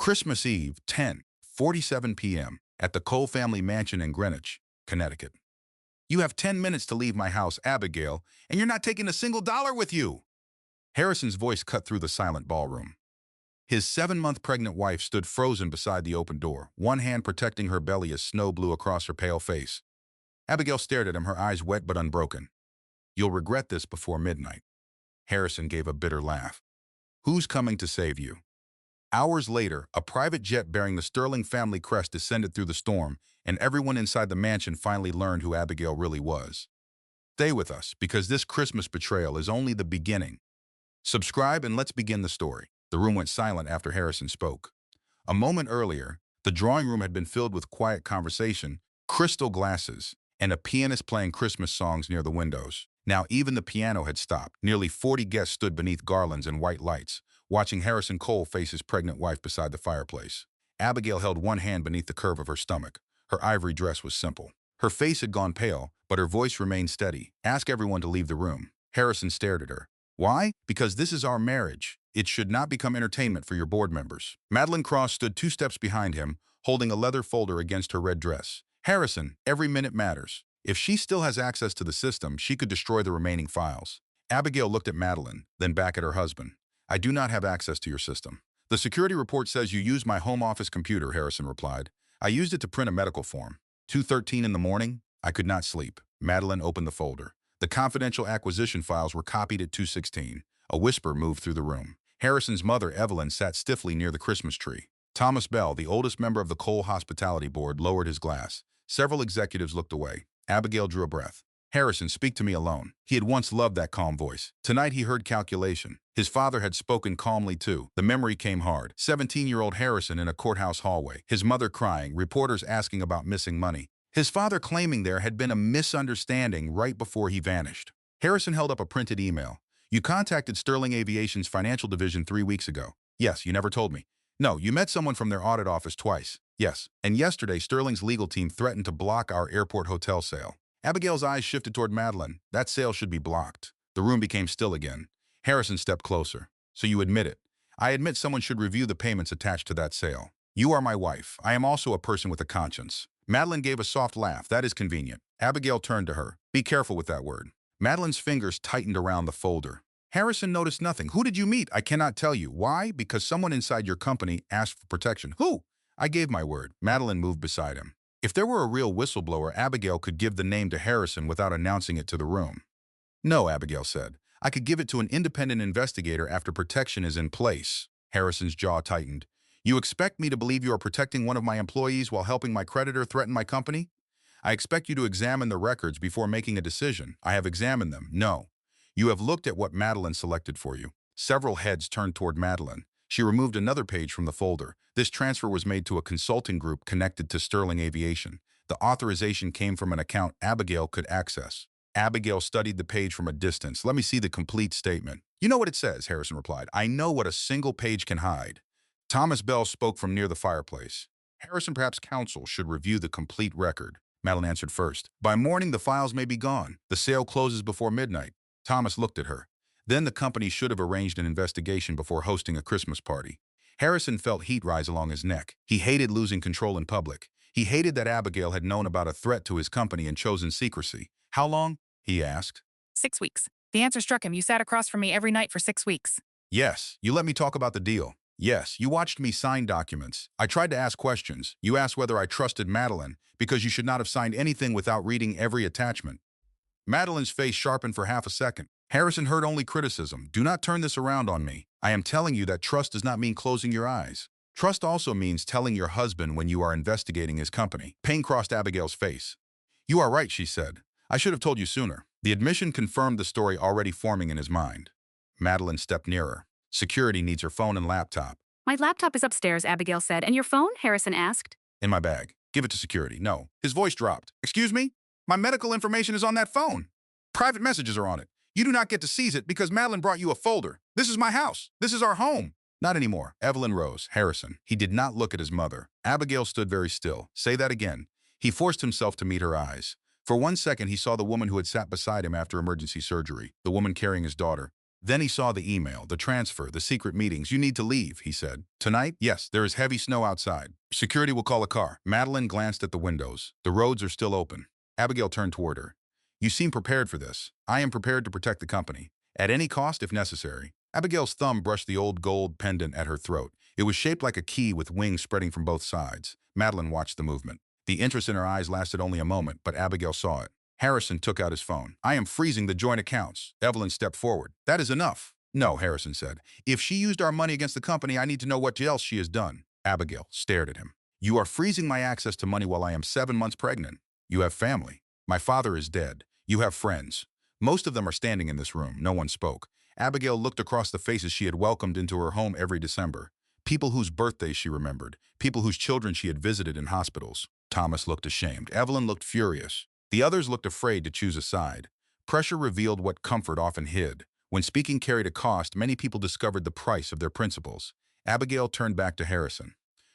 Christmas Eve, 10:47 p.m. at the Cole family mansion in Greenwich, Connecticut. You have 10 minutes to leave my house, Abigail, and you're not taking a single dollar with you. Harrison's voice cut through the silent ballroom. His 7-month pregnant wife stood frozen beside the open door, one hand protecting her belly as snow blew across her pale face. Abigail stared at him, her eyes wet but unbroken. You'll regret this before midnight. Harrison gave a bitter laugh. Who's coming to save you? Hours later, a private jet bearing the Sterling family crest descended through the storm, and everyone inside the mansion finally learned who Abigail really was. Stay with us, because this Christmas betrayal is only the beginning. Subscribe and let's begin the story. The room went silent after Harrison spoke. A moment earlier, the drawing room had been filled with quiet conversation, crystal glasses, and a pianist playing Christmas songs near the windows. Now even the piano had stopped. Nearly 40 guests stood beneath garlands and white lights, watching Harrison Cole face his pregnant wife beside the fireplace. Abigail held one hand beneath the curve of her stomach. Her ivory dress was simple. Her face had gone pale, but her voice remained steady. Ask everyone to leave the room. Harrison stared at her. Why? Because this is our marriage. It should not become entertainment for your board members. Madeline Cross stood 2 steps behind him, holding a leather folder against her red dress. Harrison, every minute matters. If she still has access to the system, she could destroy the remaining files. Abigail looked at Madeline, then back at her husband. I do not have access to your system. The security report says you used my home office computer, Harrison replied. I used it to print a medical form. 2:13 in the morning, I could not sleep. Madeline opened the folder. The confidential acquisition files were copied at 2:16. A whisper moved through the room. Harrison's mother, Evelyn, sat stiffly near the Christmas tree. Thomas Bell, the oldest member of the Cole Hospitality Board, lowered his glass. Several executives looked away. Abigail drew a breath. Harrison, speak to me alone. He had once loved that calm voice. Tonight he heard calculation. His father had spoken calmly too. The memory came hard. 17-year-old Harrison in a courthouse hallway. His mother crying, reporters asking about missing money. His father claiming there had been a misunderstanding right before he vanished. Harrison held up a printed email. You contacted Sterling Aviation's financial division 3 weeks ago. Yes, you never told me. No, you met someone from their audit office twice. Yes, and yesterday Sterling's legal team threatened to block our airport hotel sale. Abigail's eyes shifted toward Madeline. That sale should be blocked. The room became still again. Harrison stepped closer. So you admit it. I admit someone should review the payments attached to that sale. You are my wife. I am also a person with a conscience. Madeline gave a soft laugh. That is convenient. Abigail turned to her. Be careful with that word. Madeline's fingers tightened around the folder. Harrison noticed nothing. Who did you meet? I cannot tell you. Why? Because someone inside your company asked for protection. Who? I gave my word. Madeline moved beside him. If there were a real whistleblower, Abigail could give the name to Harrison without announcing it to the room. No, Abigail said. I could give it to an independent investigator after protection is in place. Harrison's jaw tightened. You expect me to believe you are protecting one of my employees while helping my creditor threaten my company? I expect you to examine the records before making a decision. I have examined them. No. You have looked at what Madeline selected for you. Several heads turned toward Madeline. She removed another page from the folder. This transfer was made to a consulting group connected to Sterling Aviation. The authorization came from an account Abigail could access. Abigail studied the page from a distance. Let me see the complete statement. You know what it says, Harrison replied. I know what a single page can hide. Thomas Bell spoke from near the fireplace. Harrison, perhaps counsel, should review the complete record. Madeline answered first. By morning, the files may be gone. The sale closes before midnight. Thomas looked at her. Then the company should have arranged an investigation before hosting a Christmas party. Harrison felt heat rise along his neck. He hated losing control in public. He hated that Abigail had known about a threat to his company and chosen secrecy. How long? He asked. 6 weeks. The answer struck him. You sat across from me every night for 6 weeks. Yes. You let me talk about the deal. Yes. You watched me sign documents. I tried to ask questions. You asked whether I trusted Madeline, because you should not have signed anything without reading every attachment. Madeline's face sharpened for half a second. Harrison heard only criticism. Do not turn this around on me. I am telling you that trust does not mean closing your eyes. Trust also means telling your husband when you are investigating his company. Pain crossed Abigail's face. You are right, she said. I should have told you sooner. The admission confirmed the story already forming in his mind. Madeline stepped nearer. Security needs her phone and laptop. My laptop is upstairs, Abigail said. And your phone? Harrison asked. In my bag. Give it to security. No. His voice dropped. Excuse me? My medical information is on that phone. Private messages are on it. You do not get to seize it because Madeline brought you a folder. This is my house. This is our home. Not anymore. Evelyn rose. Harrison. He did not look at his mother. Abigail stood very still. Say that again. He forced himself to meet her eyes. For 1 second, he saw the woman who had sat beside him after emergency surgery, the woman carrying his daughter. Then he saw the email, the transfer, the secret meetings. You need to leave, he said. Tonight? Yes, there is heavy snow outside. Security will call a car. Madeline glanced at the windows. The roads are still open. Abigail turned toward her. You seem prepared for this. I am prepared to protect the company. At any cost if necessary. Abigail's thumb brushed the old gold pendant at her throat. It was shaped like a key with wings spreading from both sides. Madeline watched the movement. The interest in her eyes lasted only a moment, but Abigail saw it. Harrison took out his phone. I am freezing the joint accounts. Evelyn stepped forward. That is enough. No, Harrison said. If she used our money against the company, I need to know what else she has done. Abigail stared at him. You are freezing my access to money while I am 7 months pregnant. You have family. My father is dead. You have friends. Most of them are standing in this room. No one spoke. Abigail looked across the faces she had welcomed into her home every December. People whose birthdays she remembered. People whose children she had visited in hospitals. Thomas looked ashamed. Evelyn looked furious. The others looked afraid to choose a side. Pressure revealed what comfort often hid. When speaking carried a cost, many people discovered the price of their principles. Abigail turned back to Harrison.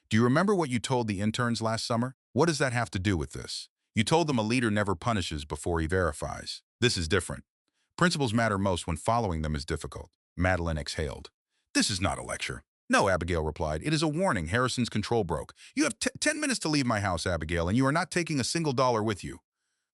Do you remember what you told the interns last summer? What does that have to do with this? You told them a leader never punishes before he verifies. This is different. Principles matter most when following them is difficult. Madeline exhaled. This is not a lecture. No, Abigail replied. It is a warning. Harrison's control broke. You have 10 minutes to leave my house, Abigail, and you are not taking a single dollar with you.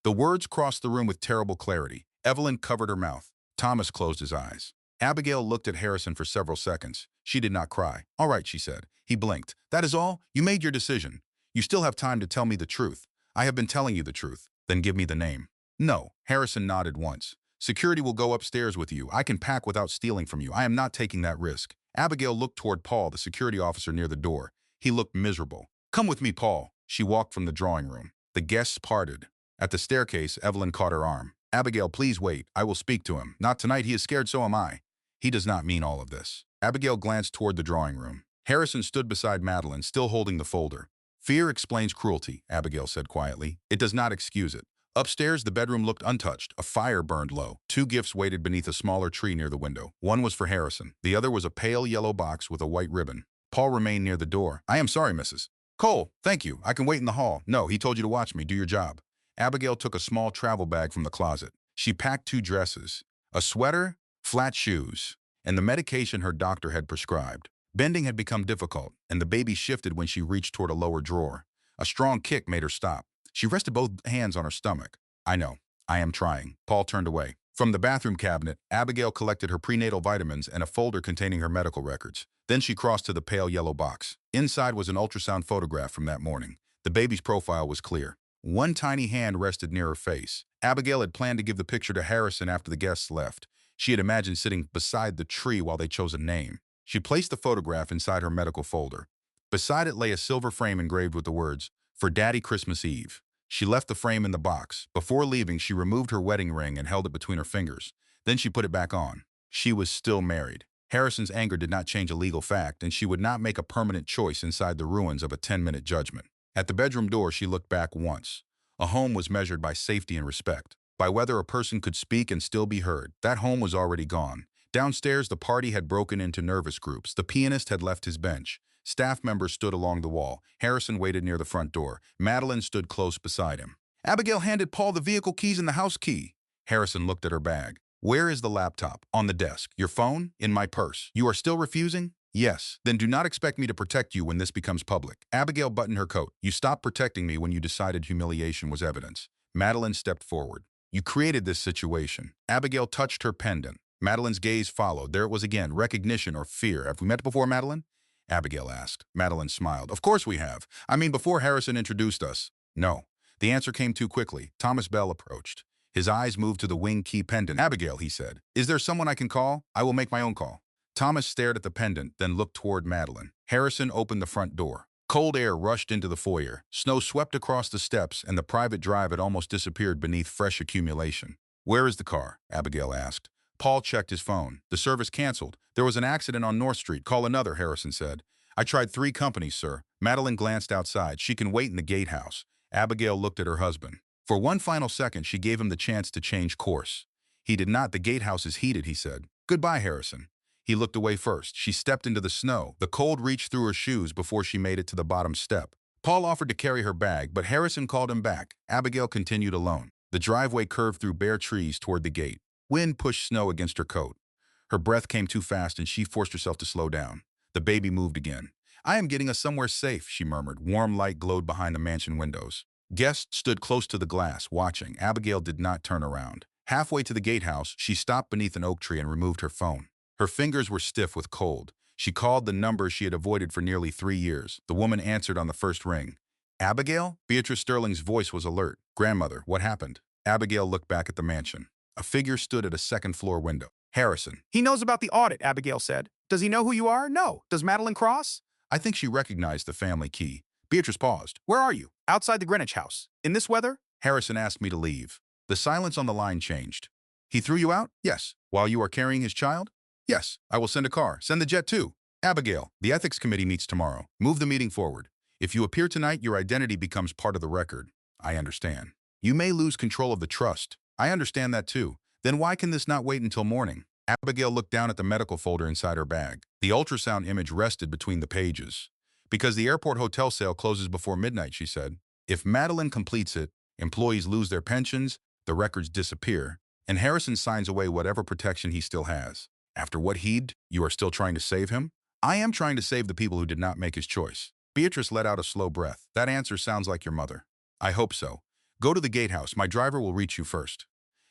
The words crossed the room with terrible clarity. Evelyn covered her mouth. Thomas closed his eyes. Abigail looked at Harrison for several seconds. She did not cry. All right, she said. He blinked. That is all? You made your decision. You still have time to tell me the truth. I have been telling you the truth. Then give me the name. No. Harrison nodded once. Security will go upstairs with you. I can pack without stealing from you. I am not taking that risk. Abigail looked toward Paul, the security officer near the door. He looked miserable. Come with me, Paul. She walked from the drawing room. The guests parted. At the staircase, Evelyn caught her arm. Abigail, please wait. I will speak to him. Not tonight. He is scared, so am I. He does not mean all of this. Abigail glanced toward the drawing room. Harrison stood beside Madeline, still holding the folder. Fear explains cruelty, Abigail said quietly. It does not excuse it. Upstairs, the bedroom looked untouched. A fire burned low. 2 gifts waited beneath a smaller tree near the window. One was for Harrison. The other was a pale yellow box with a white ribbon. Paul remained near the door. I am sorry, Mrs. Cole, thank you. I can wait in the hall. No, he told you to watch me. Do your job. Abigail took a small travel bag from the closet. She packed 2 dresses, a sweater, flat shoes, and the medication her doctor had prescribed. Bending had become difficult, and the baby shifted when she reached toward a lower drawer. A strong kick made her stop. She rested both hands on her stomach. I know. I am trying. Paul turned away. From the bathroom cabinet, Abigail collected her prenatal vitamins and a folder containing her medical records. Then she crossed to the pale yellow box. Inside was an ultrasound photograph from that morning. The baby's profile was clear. One tiny hand rested near her face. Abigail had planned to give the picture to Harrison after the guests left. She had imagined sitting beside the tree while they chose a name. She placed the photograph inside her medical folder. Beside it lay a silver frame engraved with the words, "For Daddy Christmas Eve." She left the frame in the box. Before leaving, she removed her wedding ring and held it between her fingers. Then she put it back on. She was still married. Harrison's anger did not change a legal fact, and she would not make a permanent choice inside the ruins of a 10-minute judgment. At the bedroom door, she looked back once. A home was measured by safety and respect, by whether a person could speak and still be heard. That home was already gone. Downstairs, the party had broken into nervous groups. The pianist had left his bench. Staff members stood along the wall. Harrison waited near the front door. Madeline stood close beside him. Abigail handed Paul the vehicle keys and the house key. Harrison looked at her bag. Where is the laptop? On the desk. Your phone? In my purse. You are still refusing? Yes. Then do not expect me to protect you when this becomes public. Abigail buttoned her coat. You stopped protecting me when you decided humiliation was evidence. Madeline stepped forward. You created this situation. Abigail touched her pendant. Madeline's gaze followed. There it was again, recognition or fear. Have we met before, Madeline? Abigail asked. Madeline smiled. Of course we have. I mean, before Harrison introduced us. No. The answer came too quickly. Thomas Bell approached. His eyes moved to the wing key pendant. Abigail, he said. Is there someone I can call? I will make my own call. Thomas stared at the pendant, then looked toward Madeline. Harrison opened the front door. Cold air rushed into the foyer. Snow swept across the steps, and the private drive had almost disappeared beneath fresh accumulation. Where is the car? Abigail asked. Paul checked his phone. The service canceled. There was an accident on North Street. Call another, Harrison said. I tried 3 companies, sir. Madeline glanced outside. She can wait in the gatehouse. Abigail looked at her husband. For one final second, she gave him the chance to change course. He did not. The gatehouse is heated, he said. Goodbye, Harrison. He looked away first. She stepped into the snow. The cold reached through her shoes before she made it to the bottom step. Paul offered to carry her bag, but Harrison called him back. Abigail continued alone. The driveway curved through bare trees toward the gate. Wind pushed snow against her coat. Her breath came too fast and she forced herself to slow down. The baby moved again. I am getting us somewhere safe, she murmured. Warm light glowed behind the mansion windows. Guests stood close to the glass, watching. Abigail did not turn around. Halfway to the gatehouse, she stopped beneath an oak tree and removed her phone. Her fingers were stiff with cold. She called the number she had avoided for nearly 3 years. The woman answered on the first ring. Abigail? Beatrice Sterling's voice was alert. Grandmother, what happened? Abigail looked back at the mansion. A figure stood at a second-floor window. Harrison. He knows about the audit, Abigail said. Does he know who you are? No. Does Madeline Cross? I think she recognized the family key. Beatrice paused. Where are you? Outside the Greenwich house. In this weather? Harrison asked me to leave. The silence on the line changed. He threw you out? Yes. While you are carrying his child? Yes. I will send a car. Send the jet too. Abigail, the ethics committee meets tomorrow. Move the meeting forward. If you appear tonight, your identity becomes part of the record. I understand. You may lose control of the trust. I understand that too. Then why can this not wait until morning? Abigail looked down at the medical folder inside her bag. The ultrasound image rested between the pages. Because the airport hotel sale closes before midnight, she said. If Madeline completes it, employees lose their pensions, the records disappear, and Harrison signs away whatever protection he still has. After what he'd, you are still trying to save him? I am trying to save the people who did not make his choice. Beatrice let out a slow breath. That answer sounds like your mother. I hope so. Go to the gatehouse. My driver will reach you first.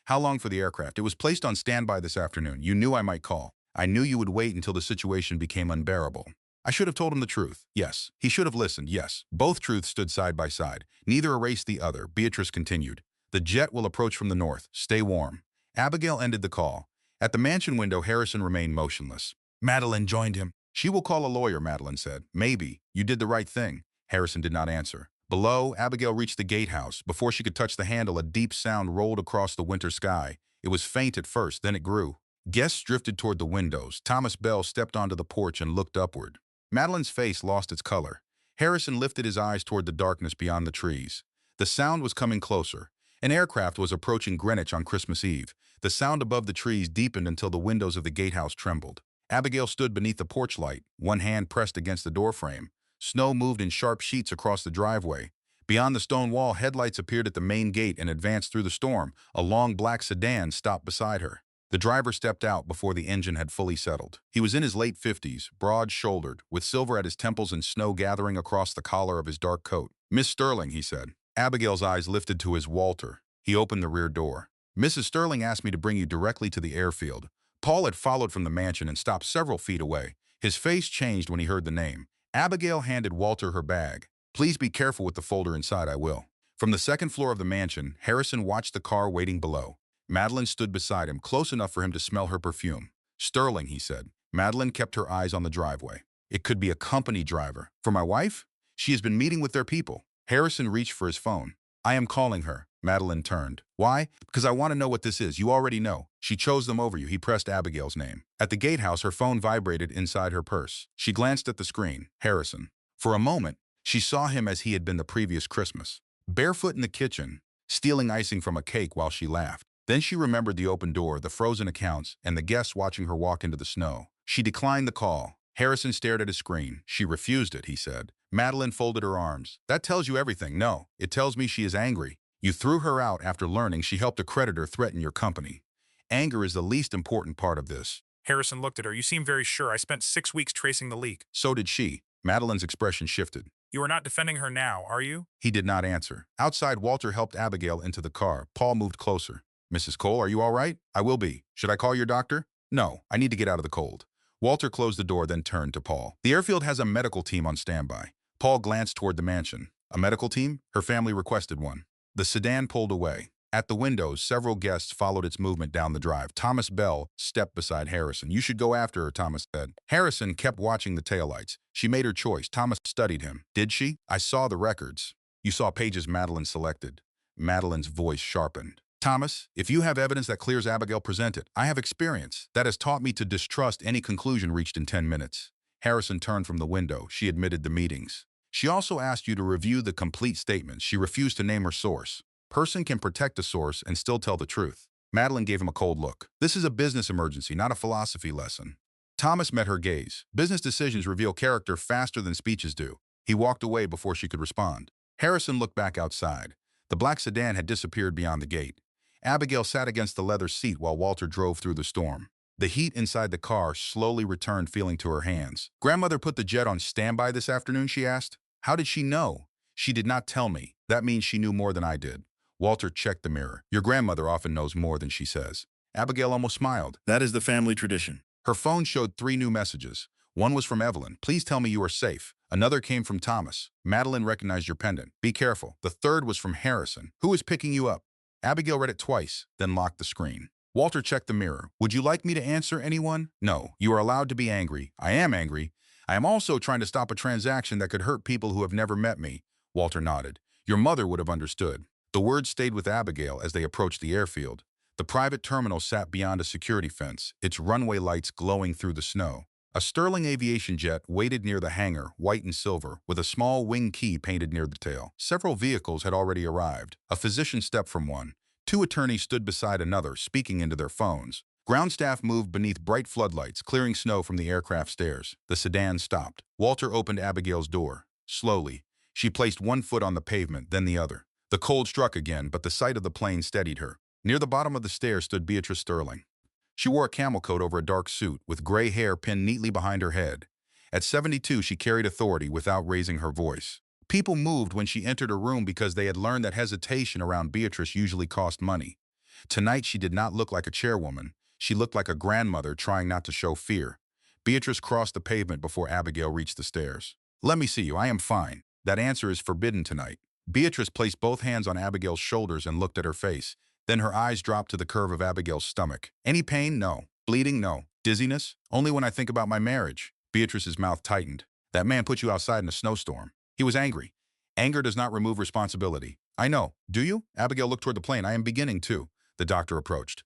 How long for the aircraft? It was placed on standby this afternoon. You knew I might call. I knew you would wait until the situation became unbearable. I should have told him the truth. Yes. He should have listened. Yes. Both truths stood side by side. Neither erased the other. Beatrice continued. The jet will approach from the north. Stay warm. Abigail ended the call. At the mansion window, Harrison remained motionless. Madeline joined him. She will call a lawyer, Madeline said. Maybe. You did the right thing. Harrison did not answer. Below, Abigail reached the gatehouse. Before she could touch the handle, a deep sound rolled across the winter sky. It was faint at first, then it grew. Guests drifted toward the windows. Thomas Bell stepped onto the porch and looked upward. Madeline's face lost its color. Harrison lifted his eyes toward the darkness beyond the trees. The sound was coming closer. An aircraft was approaching Greenwich on Christmas Eve. The sound above the trees deepened until the windows of the gatehouse trembled. Abigail stood beneath the porch light, one hand pressed against the doorframe. Snow moved in sharp sheets across the driveway. Beyond the stone wall, headlights appeared at the main gate and advanced through the storm. A long black sedan stopped beside her. The driver stepped out before the engine had fully settled. He was in his late 50s, broad-shouldered, with silver at his temples and snow gathering across the collar of his dark coat. Miss Sterling, he said. Abigail's eyes lifted to his Walter. He opened the rear door. Mrs. Sterling asked me to bring you directly to the airfield. Paul had followed from the mansion and stopped several feet away. His face changed when he heard the name. Abigail handed Walter her bag. Please be careful with the folder inside, I will. From the second floor of the mansion, Harrison watched the car waiting below. Madeline stood beside him, close enough for him to smell her perfume. Sterling, he said. Madeline kept her eyes on the driveway. It could be a company driver. For my wife? She has been meeting with their people. Harrison reached for his phone. I am calling her. Madeline turned. Why? Because I want to know what this is. You already know. She chose them over you. He pressed Abigail's name. At the gatehouse, her phone vibrated inside her purse. She glanced at the screen. Harrison. For a moment, she saw him as he had been the previous Christmas. Barefoot in the kitchen, stealing icing from a cake while she laughed. Then she remembered the open door, the frozen accounts, and the guests watching her walk into the snow. She declined the call. Harrison stared at his screen. She refused it, he said. Madeline folded her arms. That tells you everything. No, it tells me she is angry. You threw her out after learning she helped a creditor threaten your company. Anger is the least important part of this. Harrison looked at her. You seem very sure. I spent 6 weeks tracing the leak. So did she. Madeline's expression shifted. You are not defending her now, are you? He did not answer. Outside, Walter helped Abigail into the car. Paul moved closer. Mrs. Cole, are you all right? I will be. Should I call your doctor? No, I need to get out of the cold. Walter closed the door, then turned to Paul. The airfield has a medical team on standby. Paul glanced toward the mansion. A medical team? Her family requested one. The sedan pulled away. At the windows, several guests followed its movement down the drive. Thomas Bell stepped beside Harrison. You should go after her, Thomas said. Harrison kept watching the taillights. She made her choice. Thomas studied him. Did she? I saw the records. You saw pages Madeline selected. Madeline's voice sharpened. Thomas, if you have evidence that clears Abigail, present it. I have experience. That has taught me to distrust any conclusion reached in 10 minutes. Harrison turned from the window. She admitted the meetings. She also asked you to review the complete statement. She refused to name her source. Person can protect a source and still tell the truth. Madeline gave him a cold look. This is a business emergency, not a philosophy lesson. Thomas met her gaze. Business decisions reveal character faster than speeches do. He walked away before she could respond. Harrison looked back outside. The black sedan had disappeared beyond the gate. Abigail sat against the leather seat while Walter drove through the storm. The heat inside the car slowly returned feeling to her hands. Grandmother put the jet on standby this afternoon, she asked. How did she know? She did not tell me. That means she knew more than I did. Walter checked the mirror. Your grandmother often knows more than she says. Abigail almost smiled. That is the family tradition. Her phone showed 3 new messages. One was from Evelyn. Please tell me you are safe. Another came from Thomas. Madeline recognized your pendant. Be careful. The third was from Harrison. Who is picking you up? Abigail read it twice, then locked the screen. Walter checked the mirror. Would you like me to answer anyone? No. You are allowed to be angry. I am angry. I am also trying to stop a transaction that could hurt people who have never met me. Walter nodded. Your mother would have understood. The words stayed with Abigail as they approached the airfield. The private terminal sat beyond a security fence, its runway lights glowing through the snow. A Sterling aviation jet waited near the hangar, white and silver, with a small wing key painted near the tail. Several vehicles had already arrived. A physician stepped from one. 2 attorneys stood beside another, speaking into their phones. Ground staff moved beneath bright floodlights, clearing snow from the aircraft stairs. The sedan stopped. Walter opened Abigail's door. Slowly, she placed one foot on the pavement, then the other. The cold struck again, but the sight of the plane steadied her. Near the bottom of the stairs stood Beatrice Sterling. She wore a camel coat over a dark suit, with gray hair pinned neatly behind her head. At 72, she carried authority without raising her voice. People moved when she entered a room because they had learned that hesitation around Beatrice usually cost money. Tonight, she did not look like a chairwoman. She looked like a grandmother trying not to show fear. Beatrice crossed the pavement before Abigail reached the stairs. Let me see you. I am fine. That answer is forbidden tonight. Beatrice placed both hands on Abigail's shoulders and looked at her face. Then her eyes dropped to the curve of Abigail's stomach. Any pain? No. Bleeding? No. Dizziness? Only when I think about my marriage. Beatrice's mouth tightened. That man put you outside in a snowstorm. He was angry. Anger does not remove responsibility. I know. Do you? Abigail looked toward the plane. I am beginning to. The doctor approached.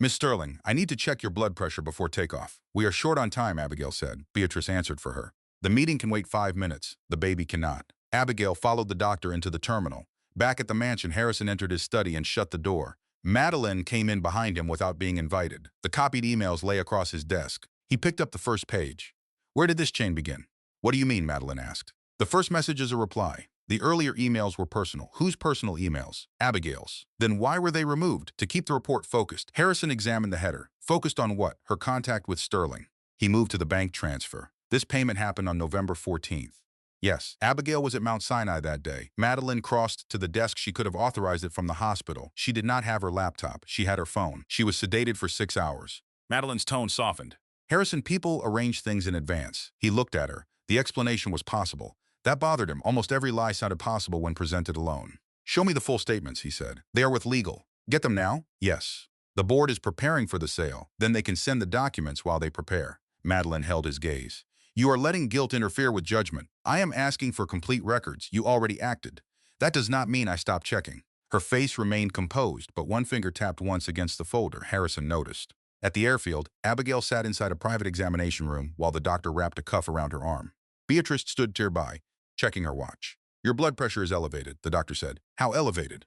Miss Sterling, I need to check your blood pressure before takeoff. We are short on time, Abigail said. Beatrice answered for her. The meeting can wait 5 minutes. The baby cannot. Abigail followed the doctor into the terminal. Back at the mansion, Harrison entered his study and shut the door. Madeline came in behind him without being invited. The copied emails lay across his desk. He picked up the first page. Where did this chain begin? What do you mean? Madeline asked. The first message is a reply. The earlier emails were personal. Whose personal emails? Abigail's. Then why were they removed? To keep the report focused. Harrison examined the header. Focused on what? Her contact with Sterling. He moved to the bank transfer. This payment happened on November 14th. Yes, Abigail was at Mount Sinai that day. Madeline crossed to the desk. She could have authorized it from the hospital. She did not have her laptop. She had her phone. She was sedated for 6 hours. Madeline's tone softened. Harrison, people arrange things in advance. He looked at her. The explanation was possible. That bothered him. Almost every lie sounded possible when presented alone. Show me the full statements, he said. They are with legal. Get them now? Yes. The board is preparing for the sale. Then they can send the documents while they prepare. Madeline held his gaze. You are letting guilt interfere with judgment. I am asking for complete records. You already acted. That does not mean I stopped checking. Her face remained composed, but one finger tapped once against the folder. Harrison noticed. At the airfield, Abigail sat inside a private examination room while the doctor wrapped a cuff around her arm. Beatrice stood nearby, checking her watch. Your blood pressure is elevated, the doctor said. How elevated?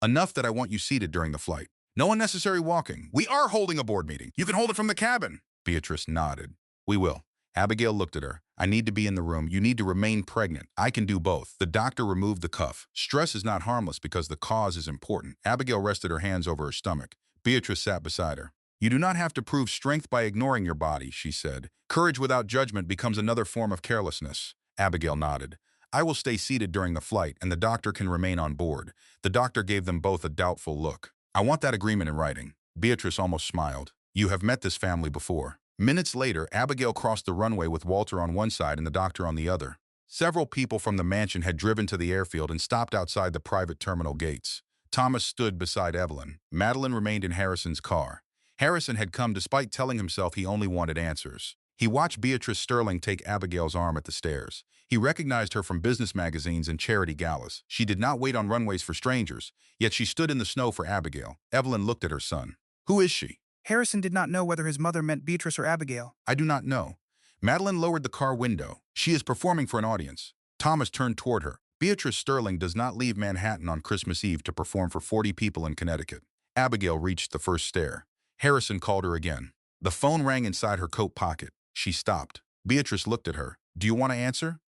Enough that I want you seated during the flight. No unnecessary walking. We are holding a board meeting. You can hold it from the cabin. Beatrice nodded. We will. Abigail looked at her. I need to be in the room. You need to remain pregnant. I can do both. The doctor removed the cuff. Stress is not harmless because the cause is important. Abigail rested her hands over her stomach. Beatrice sat beside her. You do not have to prove strength by ignoring your body, she said. Courage without judgment becomes another form of carelessness. Abigail nodded. I will stay seated during the flight, and the doctor can remain on board. The doctor gave them both a doubtful look. I want that agreement in writing. Beatrice almost smiled. You have met this family before. Minutes later, Abigail crossed the runway with Walter on one side and the doctor on the other. Several people from the mansion had driven to the airfield and stopped outside the private terminal gates. Thomas stood beside Evelyn. Madeline remained in Harrison's car. Harrison had come despite telling himself he only wanted answers. He watched Beatrice Sterling take Abigail's arm at the stairs. He recognized her from business magazines and charity galas. She did not wait on runways for strangers, yet she stood in the snow for Abigail. Evelyn looked at her son. Who is she? Harrison did not know whether his mother meant Beatrice or Abigail. I do not know. Madeline lowered the car window. She is performing for an audience. Thomas turned toward her. Beatrice Sterling does not leave Manhattan on Christmas Eve to perform for 40 people in Connecticut. Abigail reached the first stair. Harrison called her again. The phone rang inside her coat pocket. She stopped. Beatrice looked at her. Do you want to answer?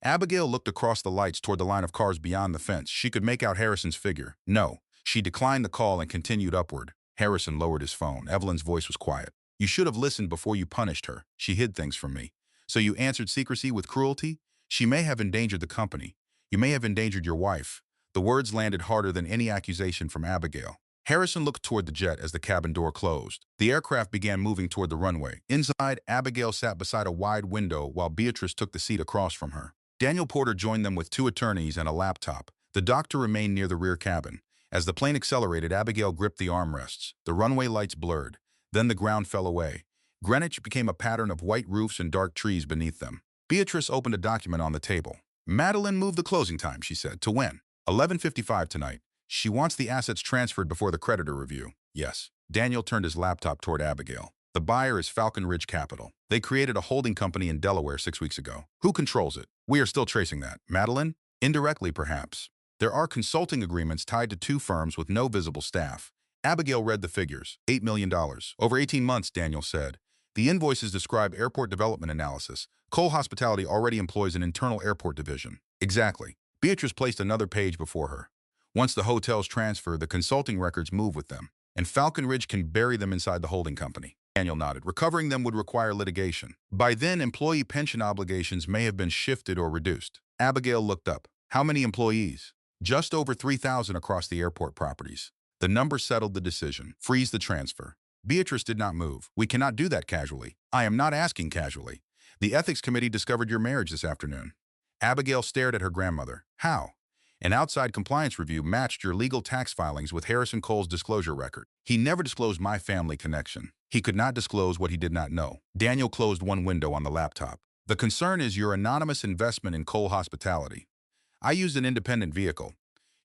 Abigail looked across the lights toward the line of cars beyond the fence. She could make out Harrison's figure. No. She declined the call and continued upward. Harrison lowered his phone. Evelyn's voice was quiet. You should have listened before you punished her. She hid things from me. So you answered secrecy with cruelty? She may have endangered the company. You may have endangered your wife. The words landed harder than any accusation from Abigail. Harrison looked toward the jet as the cabin door closed. The aircraft began moving toward the runway. Inside, Abigail sat beside a wide window while Beatrice took the seat across from her. Daniel Porter joined them with 2 attorneys and a laptop. The doctor remained near the rear cabin. As the plane accelerated, Abigail gripped the armrests. The runway lights blurred. Then the ground fell away. Greenwich became a pattern of white roofs and dark trees beneath them. Beatrice opened a document on the table. Madeline moved the closing time, she said. To when? 11:55 tonight. She wants the assets transferred before the creditor review. Yes. Daniel turned his laptop toward Abigail. The buyer is Falcon Ridge Capital. They created a holding company in Delaware 6 weeks ago. Who controls it? We are still tracing that. Madeline? Indirectly, perhaps. There are consulting agreements tied to 2 firms with no visible staff. Abigail read the figures. $8 million. Over 18 months, Daniel said. The invoices describe airport development analysis. Cole Hospitality already employs an internal airport division. Exactly. Beatrice placed another page before her. Once the hotels transfer, the consulting records move with them, and Falcon Ridge can bury them inside the holding company. Daniel nodded. Recovering them would require litigation. By then, employee pension obligations may have been shifted or reduced. Abigail looked up. How many employees? Just over 3,000 across the airport properties. The number settled the decision. Freeze the transfer. Beatrice did not move. We cannot do that casually. I am not asking casually. The ethics committee discovered your marriage this afternoon. Abigail stared at her grandmother. How? An outside compliance review matched your legal tax filings with Harrison Cole's disclosure record. He never disclosed my family connection. He could not disclose what he did not know. Daniel closed one window on the laptop. The concern is your anonymous investment in Cole Hospitality. I used an independent vehicle.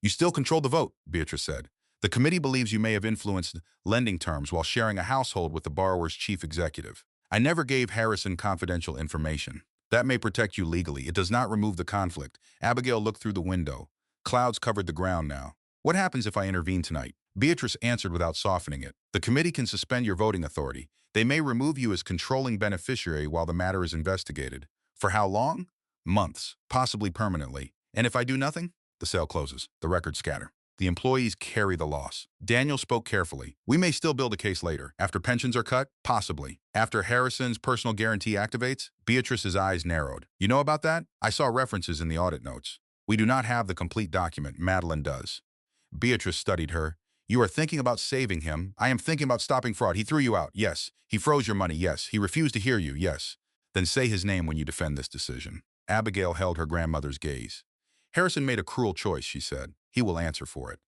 You still control the vote, Beatrice said. The committee believes you may have influenced lending terms while sharing a household with the borrower's chief executive. I never gave Harrison confidential information. That may protect you legally. It does not remove the conflict. Abigail looked through the window. Clouds covered the ground now. What happens if I intervene tonight? Beatrice answered without softening it. The committee can suspend your voting authority. They may remove you as controlling beneficiary while the matter is investigated. For how long? Months, possibly permanently. And if I do nothing? The sale closes. The records scatter. The employees carry the loss. Daniel spoke carefully. We may still build a case later. After pensions are cut? Possibly. After Harrison's personal guarantee activates? Beatrice's eyes narrowed. You know about that? I saw references in the audit notes. We do not have the complete document. Madeline does. Beatrice studied her. You are thinking about saving him. I am thinking about stopping fraud. He threw you out. Yes. He froze your money. Yes. He refused to hear you. Yes. Then say his name when you defend this decision. Abigail held her grandmother's gaze. Harrison made a cruel choice, she said. He will answer for it.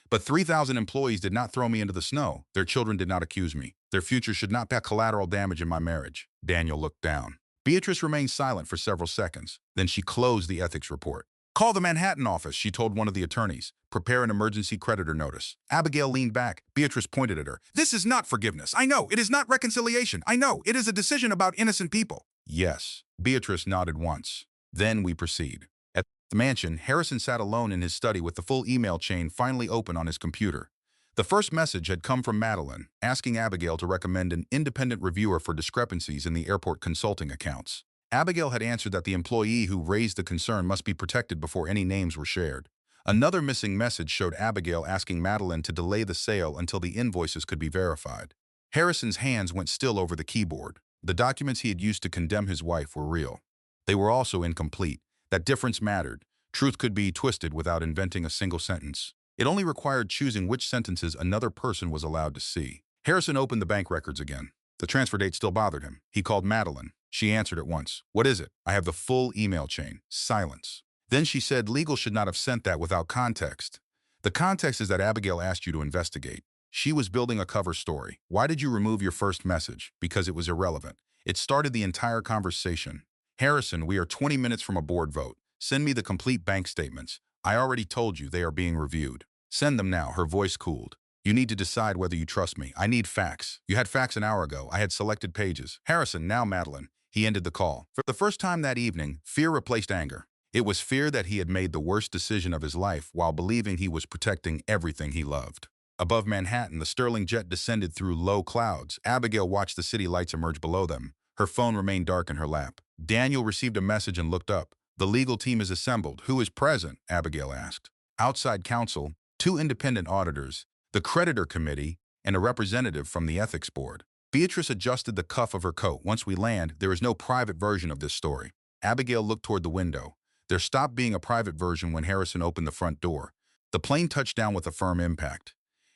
But 3,000 employees did not throw me into the snow. Their children did not accuse me. Their future should not have collateral damage in my marriage. Daniel looked down. Beatrice remained silent for several seconds. Then she closed the ethics report. Call the Manhattan office, she told one of the attorneys. Prepare an emergency creditor notice. Abigail leaned back. Beatrice pointed at her. This is not forgiveness. I know. It is not reconciliation. I know. It is a decision about innocent people. Yes. Beatrice nodded once. Then we proceed. At the mansion, Harrison sat alone in his study with the full email chain finally open on his computer. The first message had come from Madeline, asking Abigail to recommend an independent reviewer for discrepancies in the airport consulting accounts. Abigail had answered that the employee who raised the concern must be protected before any names were shared. Another missing message showed Abigail asking Madeline to delay the sale until the invoices could be verified. Harrison's hands went still over the keyboard. The documents he had used to condemn his wife were real. They were also incomplete. That difference mattered. Truth could be twisted without inventing a single sentence. It only required choosing which sentences another person was allowed to see. Harrison opened the bank records again. The transfer date still bothered him. He called Madeline. She answered at once. What is it? I have the full email chain. Silence. Then she said legal should not have sent that without context. The context is that Abigail asked you to investigate. She was building a cover story. Why did you remove your first message? Because it was irrelevant. It started the entire conversation. Harrison, we are 20 minutes from a board vote. Send me the complete bank statements. I already told you they are being reviewed. Send them now. Her voice cooled. You need to decide whether you trust me. I need facts. You had facts an hour ago. I had selected pages. Harrison, now Madeline. He ended the call. For the first time that evening, fear replaced anger. It was fear that he had made the worst decision of his life while believing he was protecting everything he loved. Above Manhattan, the Sterling jet descended through low clouds. Abigail watched the city lights emerge below them. Her phone remained dark in her lap. Daniel received a message and looked up. The legal team is assembled. Who is present? Abigail asked. Outside counsel, 2 independent auditors, the creditor committee, and a representative from the ethics board. Beatrice adjusted the cuff of her coat. Once we land, there is no private version of this story. Abigail looked toward the window. There stopped being a private version when Harrison opened the front door. The plane touched down with a firm impact.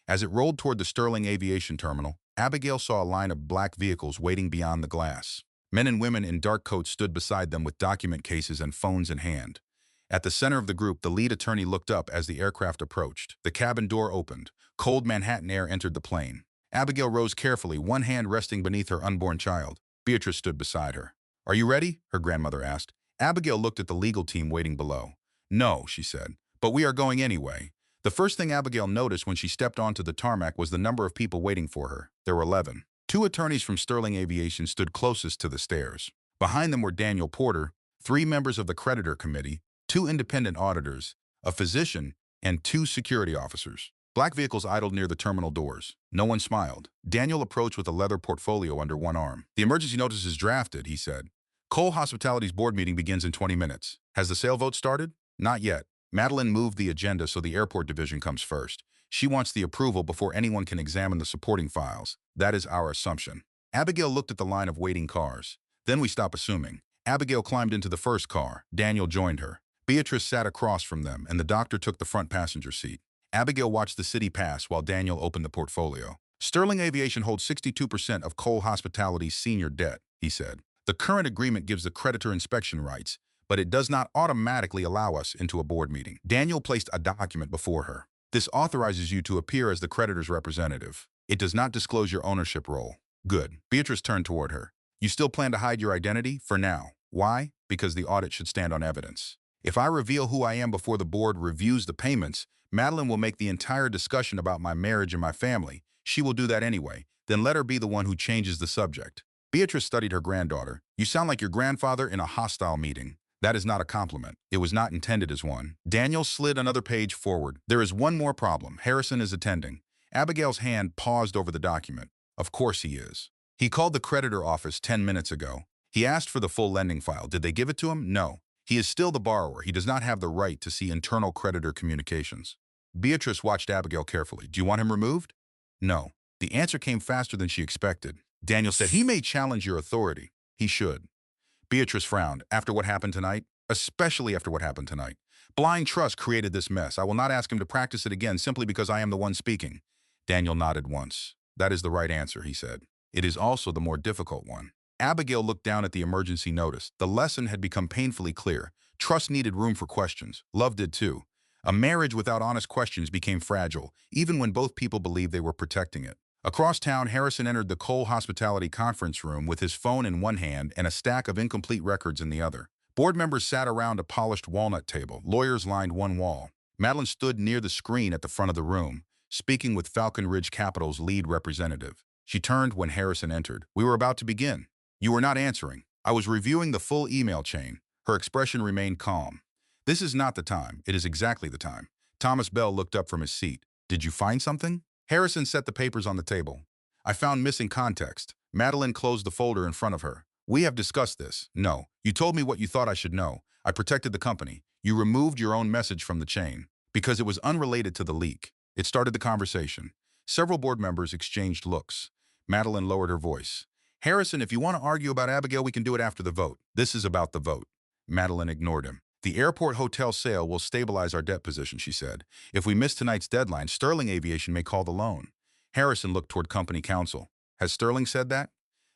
As it rolled toward the Sterling Aviation Terminal, Abigail saw a line of black vehicles waiting beyond the glass. Men and women in dark coats stood beside them with document cases and phones in hand. At the center of the group, the lead attorney looked up as the aircraft approached. The cabin door opened. Cold Manhattan air entered the plane. Abigail rose carefully, one hand resting beneath her unborn child. Beatrice stood beside her. "Are you ready?" her grandmother asked. Abigail looked at the legal team waiting below. "No," she said, "but we are going anyway." The first thing Abigail noticed when she stepped onto the tarmac was the number of people waiting for her. There were 11. 2 attorneys from Sterling Aviation stood closest to the stairs. Behind them were Daniel Porter, 3 members of the creditor committee, 2 independent auditors, a physician, and 2 security officers. Black vehicles idled near the terminal doors. No one smiled. Daniel approached with a leather portfolio under one arm. "The emergency notice is drafted," he said. "Cole Hospitality's board meeting begins in 20 minutes. Has the sale vote started?" "Not yet. Madeline moved the agenda so the airport division comes first. She wants the approval before anyone can examine the supporting files. That is our assumption." Abigail looked at the line of waiting cars. "Then we stop assuming." Abigail climbed into the first car. Daniel joined her. Beatrice sat across from them, and the doctor took the front passenger seat. Abigail watched the city pass while Daniel opened the portfolio. "Sterling Aviation holds 62% of Cole Hospitality's senior debt," he said. "The current agreement gives the creditor inspection rights, but it does not automatically allow us into a board meeting." Daniel placed a document before her. "This authorizes you to appear as the creditor's representative. It does not disclose your ownership role." "Good." Beatrice turned toward her. "You still plan to hide your identity? For now. Why? Because the audit should stand on evidence. If I reveal who I am before the board reviews the payments, Madeline will make the entire discussion about my marriage and my family. She will do that anyway. Then let her be the one who changes the subject." Beatrice studied her granddaughter. "You sound like your grandfather in a hostile meeting." That is not a compliment. It was not intended as one. Daniel slid another page forward. "There is one more problem. Harrison is attending." Abigail's hand paused over the document. "Of course he is. He called the creditor office 10 minutes ago. He asked for the full lending file. Did they give it to him? No. He is still the borrower. He does not have the right to see internal creditor communications." Beatrice watched Abigail carefully. "Do you want him removed?" "No." The answer came faster than she expected. Daniel said, "He may challenge your authority." "He should." Beatrice frowned. "After what happened tonight?" "Especially after what happened tonight. Blind trust created this mess. I will not ask him to practice it again simply because I am the one speaking." Daniel nodded once. "That is the right answer," he said. "It is also the more difficult one." Abigail looked down at the emergency notice. The lesson had become painfully clear. Trust needed room for questions. Love did too. A marriage without honest questions became fragile, even when both people believed they were protecting it. Across town, Harrison entered the Cole Hospitality conference room with his phone in one hand and a stack of incomplete records in the other. Board members sat around a polished walnut table. Lawyers lined one wall. Madeline stood near the screen at the front of the room, speaking with Falcon Ridge Capital's lead representative. She turned when Harrison entered. "We were about to begin." "You were not answering." "I was reviewing the full email chain." Her expression remained calm. "This is not the time. It is exactly the time." Thomas Bell looked up from his seat. "Did you find something?" Harrison set the papers on the table. "I found missing context." Madeline closed the folder in front of her. "We have discussed this." "No. You told me what you thought I should know. I protected the company. You removed your own message from the chain because it was unrelated to the leak." It started the conversation. Several board members exchanged looks. Madeline lowered her voice. "Harrison, if you want to argue about Abigail, we can do it after the vote. This is about the vote." Madeline ignored him. "The airport hotel sale will stabilize our debt position," she said. "If we miss tonight's deadline, Sterling Aviation may call the loan." Harrison looked toward company counsel. "Has Sterling said that?"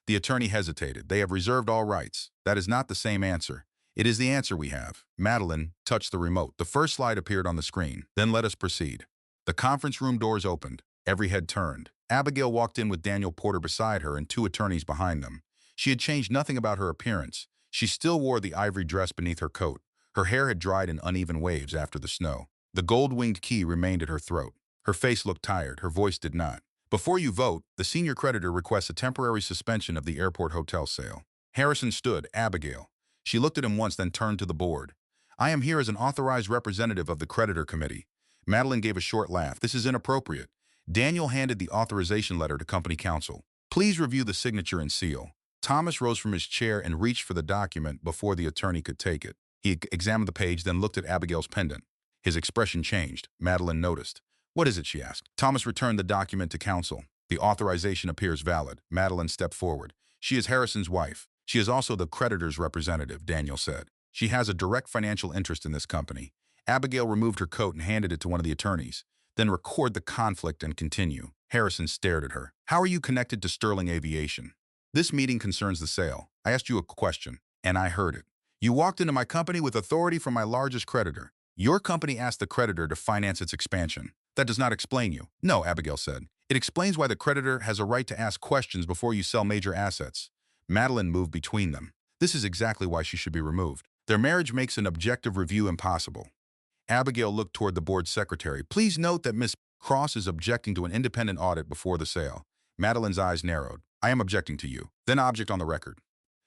The attorney hesitated. "They have reserved all rights." "That is not the same answer." "It is the answer we have." Madeline touched the remote. The first slide appeared on the screen. "Then let us proceed." The conference room doors opened. Every head turned. Abigail walked in with Daniel Porter beside her and 2 attorneys behind them. She had changed nothing about her appearance. She still wore the ivory dress beneath her coat. Her hair had dried in uneven waves after the snow. The gold-winged key remained at her throat. Her face looked tired. Her voice did not. "Before you vote, the senior creditor requests a temporary suspension of the airport hotel sale." Harrison stood. "Abigail." She looked at him once, then turned to the board. "I am here as an authorized representative of the creditor committee." Madeline gave a short laugh. "This is inappropriate." Daniel handed the authorization letter to company counsel. "Please review the signature and seal." Thomas rose from his chair and reached for the document before the attorney could take it. He examined the page, then looked at Abigail's pendant. His expression changed. Madeline noticed. "What is it?" she asked. Thomas returned the document to counsel. The authorization appears valid. Madeline stepped forward. She is Harrison's wife. She is also the creditor's representative, Daniel said. She has a direct financial interest in this company. Abigail removed her coat and handed it to one of the attorneys. Then record the conflict and continue. Harrison stared at her. How are you connected to Sterling Aviation? This meeting concerns the sale. I asked you a question, and I heard it. You walked into my company with authority from my largest creditor. Your company asked the creditor to finance its expansion. That does not explain you. No, Abigail said. It explains why the creditor has a right to ask questions before you sell major assets. Madeline moved between them. This is exactly why she should be removed. Their marriage makes an objective review impossible. Abigail looked toward the board secretary. Please note that Ms. Cross is objecting to an independent audit before the sale. Madeline's eyes narrowed. I am objecting to you. Then object on the record.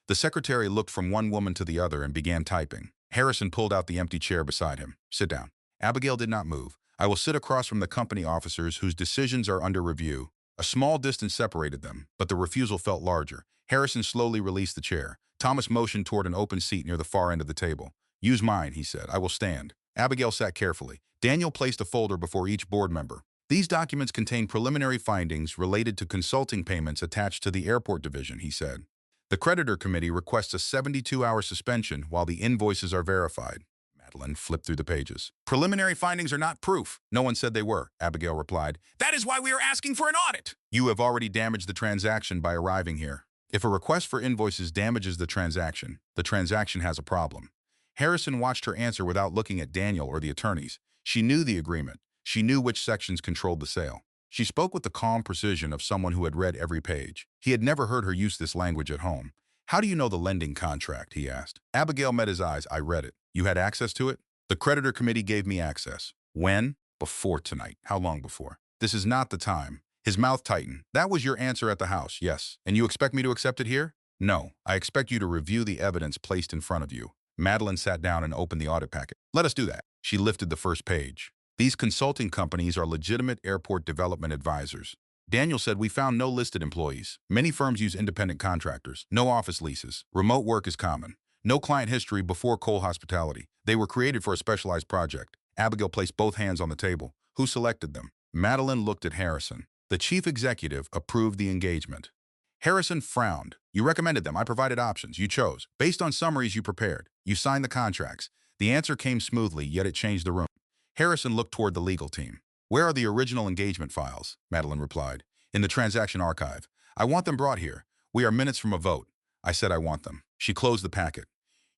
The secretary looked from one woman to the other and began typing. Harrison pulled out the empty chair beside him. Sit down. Abigail did not move. I will sit across from the company officers whose decisions are under review. A small distance separated them, but the refusal felt larger. Harrison slowly released the chair. Thomas motioned toward an open seat near the far end of the table. Use mine, he said. I will stand. Abigail sat carefully. Daniel placed a folder before each board member. These documents contain preliminary findings related to consulting payments attached to the airport division, he said. The creditor committee requests a 72-hour suspension while the invoices are verified. Madeline flipped through the pages. Preliminary findings are not proof. No one said they were, Abigail replied. That is why we are asking for an audit. You have already damaged the transaction by arriving here. If a request for invoices damages the transaction has a problem. Harrison watched her answer without looking at Daniel or the attorneys. She knew the agreement. She knew which sections controlled the sale. She spoke with the calm precision of someone who had read every page. He had never heard her use this language at home. How do you know the lending contract, he asked. Abigail met his eyes. I read it. You had access to it? The creditor committee gave me access. When? Before tonight. How long before? This is not the time. His mouth tightened. That was your answer at the house, yes. And you expect me to accept it here? No. I expect you to review the evidence placed in front of you. Madeline sat down and opened the audit packet. Let us do that. She lifted the first page. These consulting companies are legitimate airport development advisors. Daniel said we found no listed employees. Many firms use independent contractors. No office leases. Remote work is common. No client history before Cole Hospitality. They were created for a specialized project. Abigail placed both hands on the table. Who selected them? Madeline looked at Harrison. The chief executive approved the engagement. Harrison frowned. You recommended them. I provided options. You chose. Based on summaries you prepared. You signed the contracts. The answer came smoothly, yet it changed the room. Harrison looked toward the legal team. Where are the original engagement files? Madeline replied. In the transaction archive. I want them brought here. We are minutes from a vote. I said I want them. She closed the packet.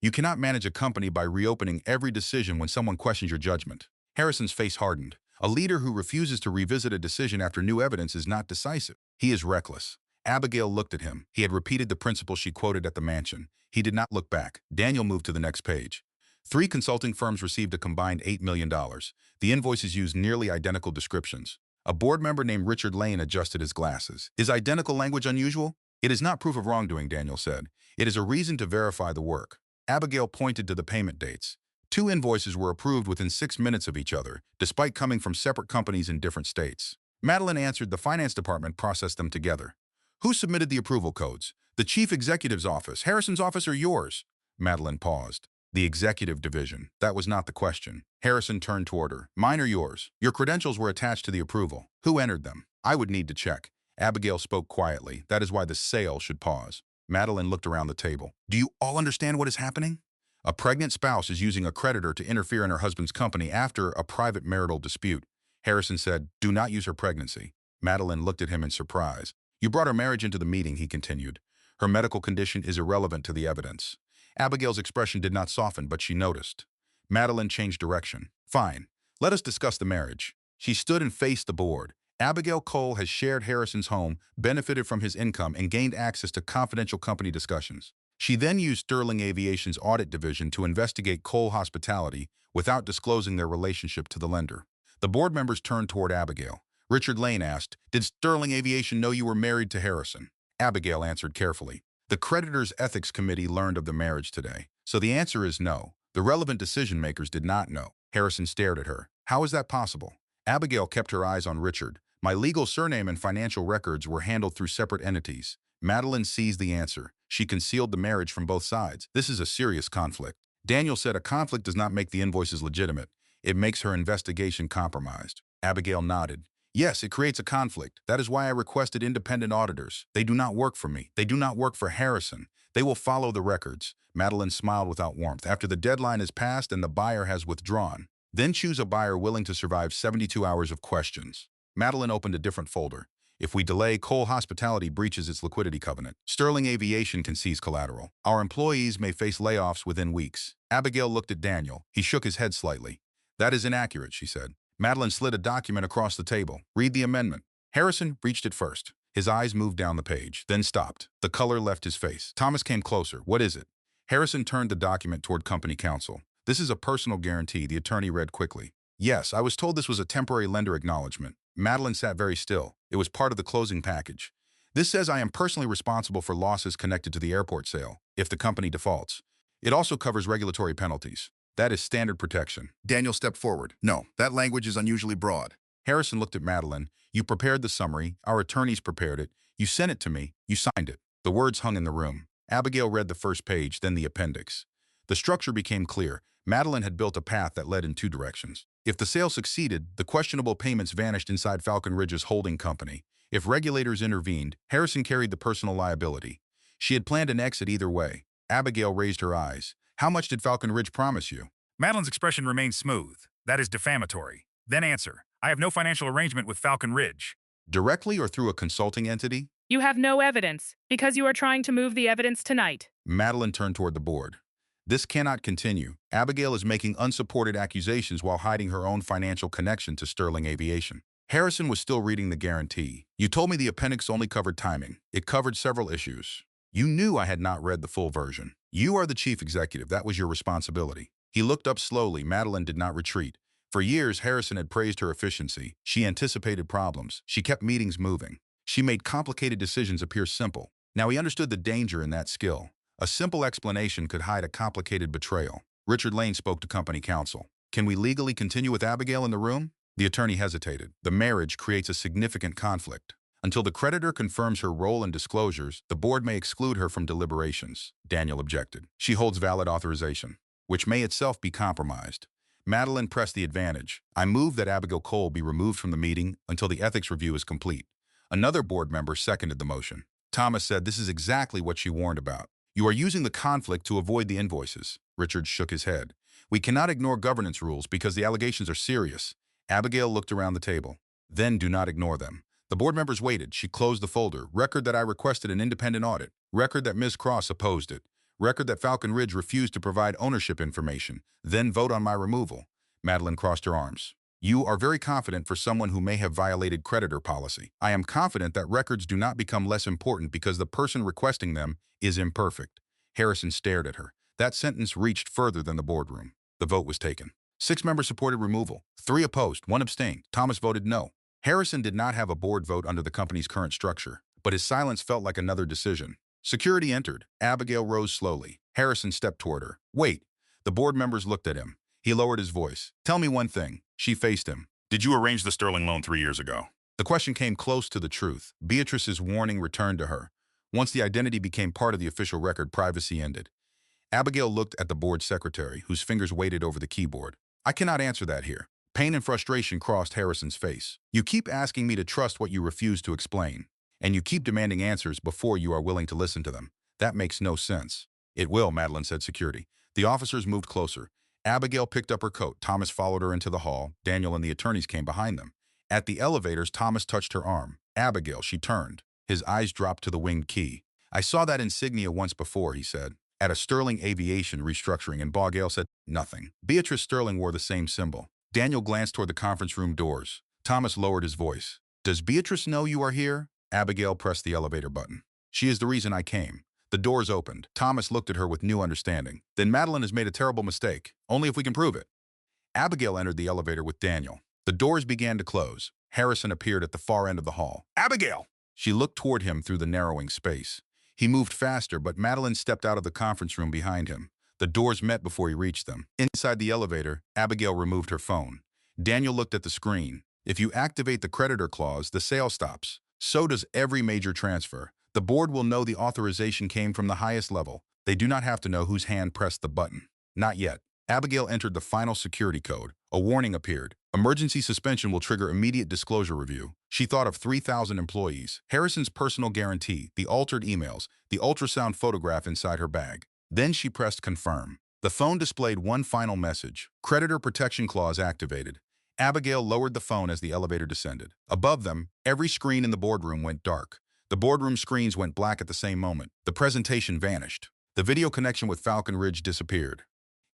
You cannot manage a company by reopening every decision when someone questions your judgment. Harrison's face hardened. A leader who refuses to revisit a decision after new evidence is not decisive. He is reckless. Abigail looked at him. He had repeated the principle she quoted at the mansion. He did not look back. Daniel moved to the next page. 3 consulting firms received a combined $8 million. The invoices used nearly identical descriptions. A board member named Richard Lane adjusted his glasses. Is identical language unusual? It is not proof of wrongdoing, Daniel said. It is a reason to verify the work. Abigail pointed to the payment dates. 2 invoices were approved within 6 minutes of each other, despite coming from separate companies in different states. Madeline answered the finance department processed them together. Who submitted the approval codes? The chief executive's office, Harrison's office, or yours? Madeline paused. The executive division. That was not the question. Harrison turned toward her. Mine or yours? Your credentials were attached to the approval. Who entered them? I would need to check. Abigail spoke quietly. That is why the sale should pause. Madeline looked around the table. Do you all understand what is happening? A pregnant spouse is using a creditor to interfere in her husband's company after a private marital dispute. Harrison said, do not use her pregnancy. Madeline looked at him in surprise. You brought her marriage into the meeting, he continued. Her medical condition is irrelevant to the evidence. Abigail's expression did not soften, but she noticed. Madeline changed direction. Fine. Let us discuss the marriage. She stood and faced the board. Abigail Cole has shared Harrison's home, benefited from his income, and gained access to confidential company discussions. She then used Sterling Aviation's audit division to investigate Cole Hospitality without disclosing their relationship to the lender. The board members turned toward Abigail. Richard Lane asked, did Sterling Aviation know you were married to Harrison? Abigail answered carefully. The creditor's ethics committee learned of the marriage today, so the answer is no. The relevant decision-makers did not know. Harrison stared at her. How is that possible? Abigail kept her eyes on Richard. My legal surname and financial records were handled through separate entities. Madeline seized the answer. She concealed the marriage from both sides. This is a serious conflict. Daniel said a conflict does not make the invoices legitimate. It makes her investigation compromised. Abigail nodded. Yes, it creates a conflict. That is why I requested independent auditors. They do not work for me. They do not work for Harrison. They will follow the records. Madeline smiled without warmth. After the deadline is passed and the buyer has withdrawn, then choose a buyer willing to survive 72 hours of questions. Madeline opened a different folder. If we delay, Cole Hospitality breaches its liquidity covenant. Sterling Aviation can seize collateral. Our employees may face layoffs within weeks. Abigail looked at Daniel. He shook his head slightly. That is inaccurate, she said. Madeline slid a document across the table. Read the amendment. Harrison reached it first. His eyes moved down the page, then stopped. The color left his face. Thomas came closer. What is it? Harrison turned the document toward company counsel. This is a personal guarantee, the attorney read quickly. Yes, I was told this was a temporary lender acknowledgement. Madeline sat very still. It was part of the closing package. This says I am personally responsible for losses connected to the airport sale, if the company defaults. It also covers regulatory penalties. That is standard protection. Daniel stepped forward. No, that language is unusually broad. Harrison looked at Madeline. You prepared the summary. Our attorneys prepared it. You sent it to me. You signed it. The words hung in the room. Abigail read the first page, then the appendix. The structure became clear. Madeline had built a path that led in two directions. If the sale succeeded, the questionable payments vanished inside Falcon Ridge's holding company. If regulators intervened, Harrison carried the personal liability. She had planned an exit either way. Abigail raised her eyes. How much did Falcon Ridge promise you? Madeline's expression remained smooth. That is defamatory. Then answer. I have no financial arrangement with Falcon Ridge. Directly or through a consulting entity? You have no evidence, because you are trying to move the evidence tonight. Madeline turned toward the board. This cannot continue. Abigail is making unsupported accusations while hiding her own financial connection to Sterling Aviation. Harrison was still reading the guarantee. You told me the appendix only covered timing. It covered several issues. You knew I had not read the full version. You are the chief executive. That was your responsibility. He looked up slowly. Madeline did not retreat. For years, Harrison had praised her efficiency. She anticipated problems. She kept meetings moving. She made complicated decisions appear simple. Now he understood the danger in that skill. A simple explanation could hide a complicated betrayal. Richard Lane spoke to company counsel. Can we legally continue with Abigail in the room? The attorney hesitated. The marriage creates a significant conflict. Until the creditor confirms her role and disclosures, the board may exclude her from deliberations. Daniel objected. She holds valid authorization, which may itself be compromised. Madeline pressed the advantage. I move that Abigail Cole be removed from the meeting until the ethics review is complete. Another board member seconded the motion. Thomas said this is exactly what she warned about. You are using the conflict to avoid the invoices. Richard shook his head. We cannot ignore governance rules because the allegations are serious. Abigail looked around the table. Then do not ignore them. The board members waited. She closed the folder. Record that I requested an independent audit. Record that Ms. Cross opposed it. Record that Falcon Ridge refused to provide ownership information. Then vote on my removal. Madeline crossed her arms. You are very confident for someone who may have violated creditor policy. I am confident that records do not become less important because the person requesting them is imperfect. Harrison stared at her. That sentence reached further than the boardroom. The vote was taken. 6 members supported removal. 3 opposed. 1 abstained. Thomas voted no. Harrison did not have a board vote under the company's current structure, but his silence felt like another decision. Security entered. Abigail rose slowly. Harrison stepped toward her. Wait. The board members looked at him. He lowered his voice. Tell me one thing. She faced him. Did you arrange the Sterling loan 3 years ago? The question came close to the truth. Beatrice's warning returned to her. Once the identity became part of the official record, privacy ended. Abigail looked at the board secretary, whose fingers weighted over the keyboard. I cannot answer that here. Pain and frustration crossed Harrison's face. You keep asking me to trust what you refuse to explain, and you keep demanding answers before you are willing to listen to them. That makes no sense. It will, Madeline said security. The officers moved closer. Abigail picked up her coat. Thomas followed her into the hall. Daniel and the attorneys came behind them. At the elevators, Thomas touched her arm. Abigail, she turned. His eyes dropped to the winged key. I saw that insignia once before, he said, at a Sterling Aviation restructuring, and Abigail said nothing. Beatrice Sterling wore the same symbol. Daniel glanced toward the conference room doors. Thomas lowered his voice. Does Beatrice know you are here? Abigail pressed the elevator button. She is the reason I came. The doors opened. Thomas looked at her with new understanding. Then Madeline has made a terrible mistake. Only if we can prove it. Abigail entered the elevator with Daniel. The doors began to close. Harrison appeared at the far end of the hall. Abigail! She looked toward him through the narrowing space. He moved faster, but Madeline stepped out of the conference room behind him. The doors met before he reached them. Inside the elevator, Abigail removed her phone. Daniel looked at the screen. If you activate the creditor clause, the sale stops. So does every major transfer. The board will know the authorization came from the highest level. They do not have to know whose hand pressed the button. Not yet. Abigail entered the final security code. A warning appeared. Emergency suspension will trigger immediate disclosure review. She thought of 3,000 employees, Harrison's personal guarantee, the altered emails, the ultrasound photograph inside her bag. Then she pressed confirm. The phone displayed one final message. Creditor protection clause activated. Abigail lowered the phone as the elevator descended. Above them, every screen in the boardroom went dark. The boardroom screens went black at the same moment. The presentation vanished. The video connection with Falcon Ridge disappeared.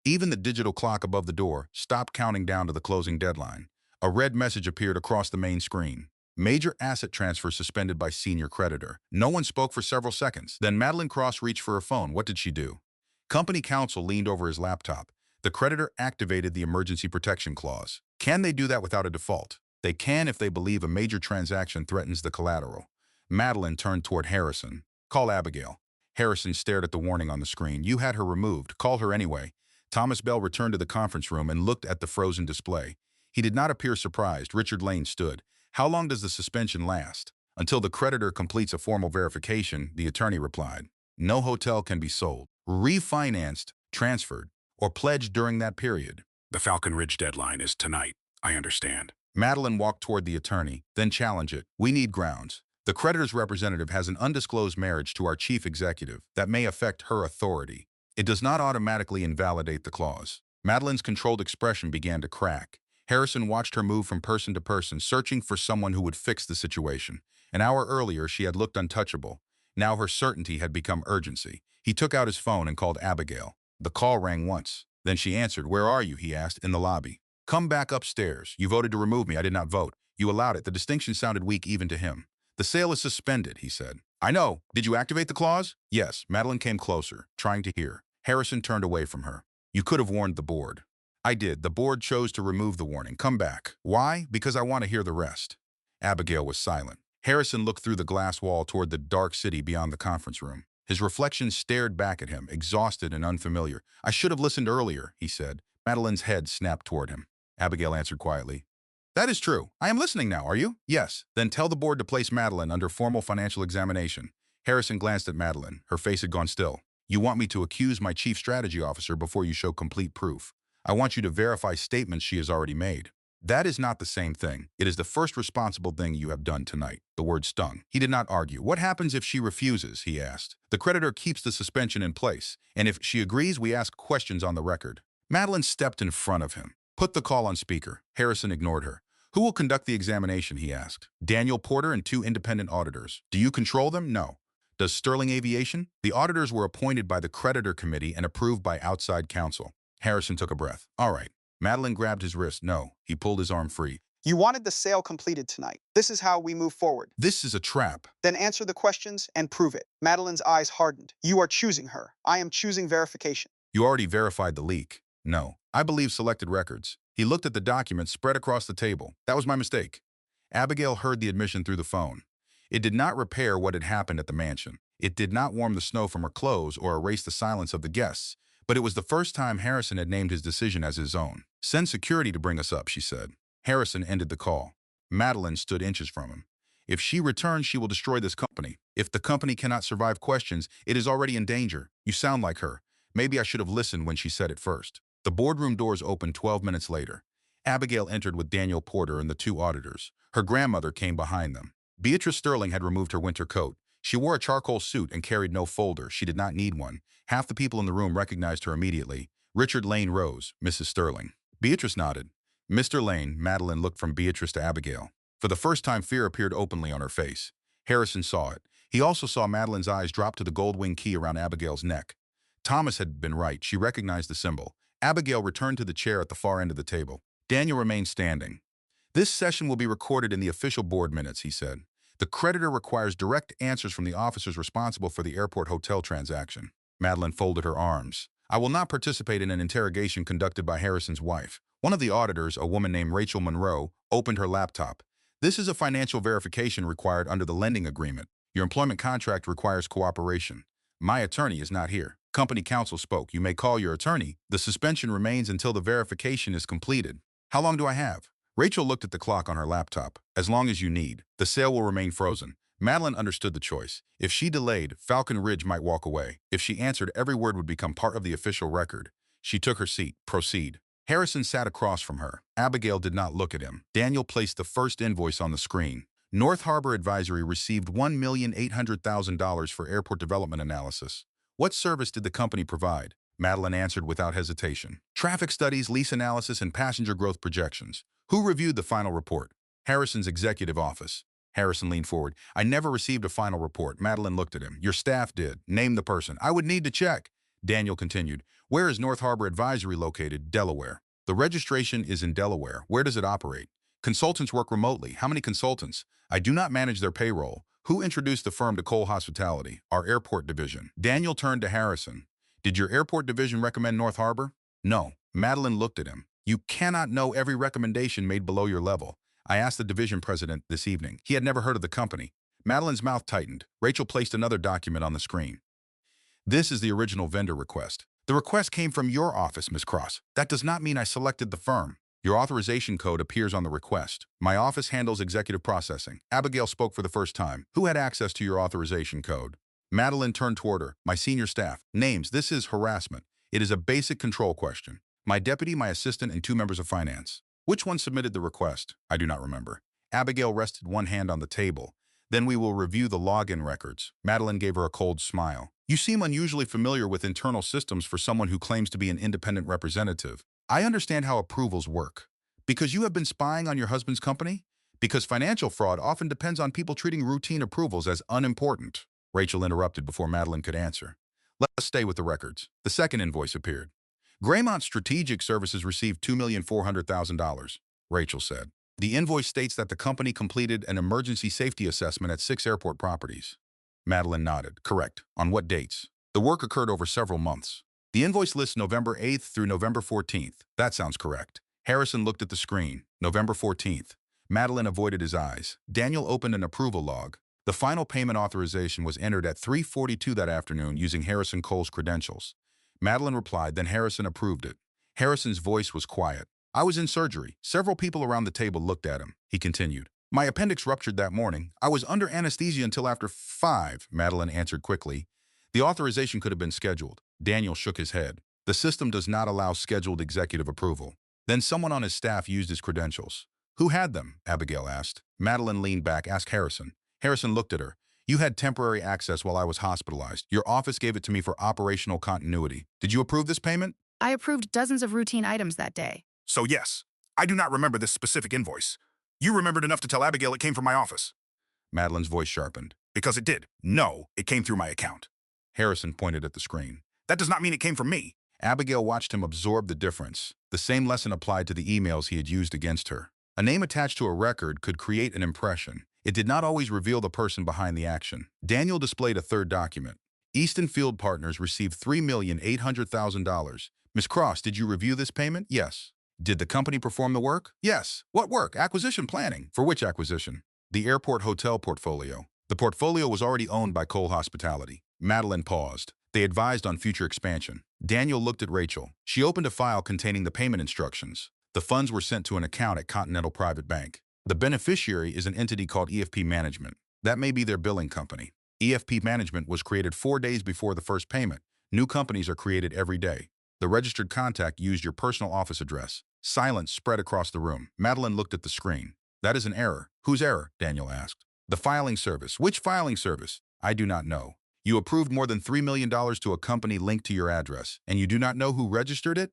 Even the digital clock above the door stopped counting down to the closing deadline. A red message appeared across the main screen. Major asset transfer suspended by senior creditor. No one spoke for several seconds. Then Madeline Cross reached for her phone. What did she do? Company counsel leaned over his laptop. The creditor activated the emergency protection clause. Can they do that without a default? They can if they believe a major transaction threatens the collateral. Madeline turned toward Harrison. Call Abigail. Harrison stared at the warning on the screen. You had her removed. Call her anyway. Thomas Bell returned to the conference room and looked at the frozen display. He did not appear surprised. Richard Lane stood. How long does the suspension last? Until the creditor completes a formal verification, the attorney replied. No hotel can be sold, refinanced, transferred, or pledged during that period. The Falcon Ridge deadline is tonight. I understand. Madeline walked toward the attorney, then challenged it. We need grounds. The creditor's representative has an undisclosed marriage to our chief executive that may affect her authority. It does not automatically invalidate the clause. Madeline's controlled expression began to crack. Harrison watched her move from person to person, searching for someone who would fix the situation. An hour earlier, she had looked untouchable. Now her certainty had become urgency. He took out his phone and called Abigail. The call rang once. Then she answered. Where are you? He asked. In the lobby. Come back upstairs. You voted to remove me. I did not vote. You allowed it. The distinction sounded weak even to him. The sale is suspended, he said. I know. Did you activate the clause? Yes. Madeline came closer, trying to hear. Harrison turned away from her. You could have warned the board. I did. The board chose to remove the warning. Come back. Why? Because I want to hear the rest. Abigail was silent. Harrison looked through the glass wall toward the dark city beyond the conference room. His reflection stared back at him, exhausted and unfamiliar. I should have listened earlier, he said. Madeline's head snapped toward him. Abigail answered quietly. That is true. I am listening now, are you? Yes. Then tell the board to place Madeline under formal financial examination. Harrison glanced at Madeline. Her face had gone still. You want me to accuse my chief strategy officer before you show complete proof. I want you to verify statements she has already made. That is not the same thing. It is the first responsible thing you have done tonight. The word stung. He did not argue. What happens if she refuses, he asked. The creditor keeps the suspension in place, and if she agrees, we ask questions on the record. Madeline stepped in front of him. Put the call on speaker. Harrison ignored her. Who will conduct the examination, he asked. Daniel Porter and 2 independent auditors. Do you control them? No. Does Sterling Aviation? The auditors were appointed by the creditor committee and approved by outside counsel. Harrison took a breath. All right. Madeline grabbed his wrist. No. He pulled his arm free. You wanted the sale completed tonight. This is how we move forward. This is a trap. Then answer the questions and prove it. Madeline's eyes hardened. You are choosing her. I am choosing verification. You already verified the leak. No. I believe selected records. He looked at the documents spread across the table. That was my mistake. Abigail heard the admission through the phone. It did not repair what had happened at the mansion. It did not warm the snow from her clothes or erase the silence of the guests. But it was the first time Harrison had named his decision as his own. Send security to bring us up, she said. Harrison ended the call. Madeline stood inches from him. If she returns, she will destroy this company. If the company cannot survive questions, it is already in danger. You sound like her. Maybe I should have listened when she said it first. The boardroom doors opened 12 minutes later. Abigail entered with Daniel Porter and the 2 auditors. Her grandmother came behind them. Beatrice Sterling had removed her winter coat. She wore a charcoal suit and carried no folder. She did not need one. Half the people in the room recognized her immediately. Richard Lane rose. Mrs. Sterling. Beatrice nodded. Mr. Lane. Madeline looked from Beatrice to Abigail. For the first time, fear appeared openly on her face. Harrison saw it. He also saw Madeline's eyes drop to the gold wing key around Abigail's neck. Thomas had been right. She recognized the symbol. Abigail returned to the chair at the far end of the table. Daniel remained standing. This session will be recorded in the official board minutes, he said. The creditor requires direct answers from the officers responsible for the airport hotel transaction. Madeline folded her arms. I will not participate in an interrogation conducted by Harrison's wife. One of the auditors, a woman named Rachel Monroe, opened her laptop. This is a financial verification required under the lending agreement. Your employment contract requires cooperation. My attorney is not here. Company counsel spoke. You may call your attorney. The suspension remains until the verification is completed. How long do I have? Rachel looked at the clock on her laptop. As long as you need. The sale will remain frozen. Madeline understood the choice. If she delayed, Falcon Ridge might walk away. If she answered, every word would become part of the official record. She took her seat. Proceed. Harrison sat across from her. Abigail did not look at him. Daniel placed the first invoice on the screen. North Harbor Advisory received $1,800,000 for airport development analysis. What service did the company provide? Madeline answered without hesitation. Traffic studies, lease analysis, and passenger growth projections. Who reviewed the final report? Harrison's executive office. Harrison leaned forward. I never received a final report. Madeline looked at him. Your staff did. Name the person. I would need to check. Daniel continued. Where is North Harbor Advisory located? Delaware. The registration is in Delaware. Where does it operate? Consultants work remotely. How many consultants? I do not manage their payroll. Who introduced the firm to Cole Hospitality? Our airport division. Daniel turned to Harrison. Did your airport division recommend North Harbor? No. Madeline looked at him. You cannot know every recommendation made below your level. I asked the division president this evening. He had never heard of the company. Madeline's mouth tightened. Rachel placed another document on the screen. This is the original vendor request. The request came from your office, Ms. Cross. That does not mean I selected the firm. Your authorization code appears on the request. My office handles executive processing. Abigail spoke for the first time. Who had access to your authorization code? Madeline turned toward her. My senior staff. Names. This is harassment. It is a basic control question. My deputy, my assistant, and 2 members of finance. Which one submitted the request? I do not remember. Abigail rested one hand on the table. Then we will review the login records. Madeline gave her a cold smile. You seem unusually familiar with internal systems for someone who claims to be an independent representative. I understand how approvals work. Because you have been spying on your husband's company? Because financial fraud often depends on people treating routine approvals as unimportant. Rachel interrupted before Madeline could answer. Let's stay with the records. The second invoice appeared. Graymont Strategic Services received $2,400,000, Rachel said. The invoice states that the company completed an emergency safety assessment at 6 airport properties. Madeline nodded. Correct. On what dates? The work occurred over several months. The invoice lists November 8th through November 14th. That sounds correct. Harrison looked at the screen. November 14th. Madeline avoided his eyes. Daniel opened an approval log. The final payment authorization was entered at 3:42 that afternoon using Harrison Cole's credentials. Madeline replied, then Harrison approved it. Harrison's voice was quiet. I was in surgery. Several people around the table looked at him. He continued. My appendix ruptured that morning. I was under anesthesia until after 5, Madeline answered quickly. The authorization could have been scheduled. Daniel shook his head. The system does not allow scheduled executive approval. Then someone on his staff used his credentials. Who had them? Abigail asked. Madeline leaned back, asked Harrison. Harrison looked at her. You had temporary access while I was hospitalized. Your office gave it to me for operational continuity. Did you approve this payment? I approved dozens of routine items that day. So yes, I do not remember this specific invoice. You remembered enough to tell Abigail it came from my office. Madeline's voice sharpened. Because it did. No, it came through my account. Harrison pointed at the screen. That does not mean it came from me. Abigail watched him absorb the difference. The same lesson applied to the emails he had used against her. A name attached to a record could create an impression. It did not always reveal the person behind the action. Daniel displayed a third document. Easton Field Partners received $3,800,000. Ms. Cross, did you review this payment? Yes. Did the company perform the work? Yes. What work? Acquisition planning. For which acquisition? The airport hotel portfolio. The portfolio was already owned by Cole Hospitality. Madeline paused. They advised on future expansion. Daniel looked at Rachel. She opened a file containing the payment instructions. The funds were sent to an account at Continental Private Bank. The beneficiary is an entity called EFP Management. That may be their billing company. EFP Management was created 4 days before the first payment. New companies are created every day. The registered contact used your personal office address. Silence spread across the room. Madeline looked at the screen. That is an error. Whose error? Daniel asked. The filing service. Which filing service? I do not know. You approved more than $3 million to a company linked to your address, and you do not know who registered it?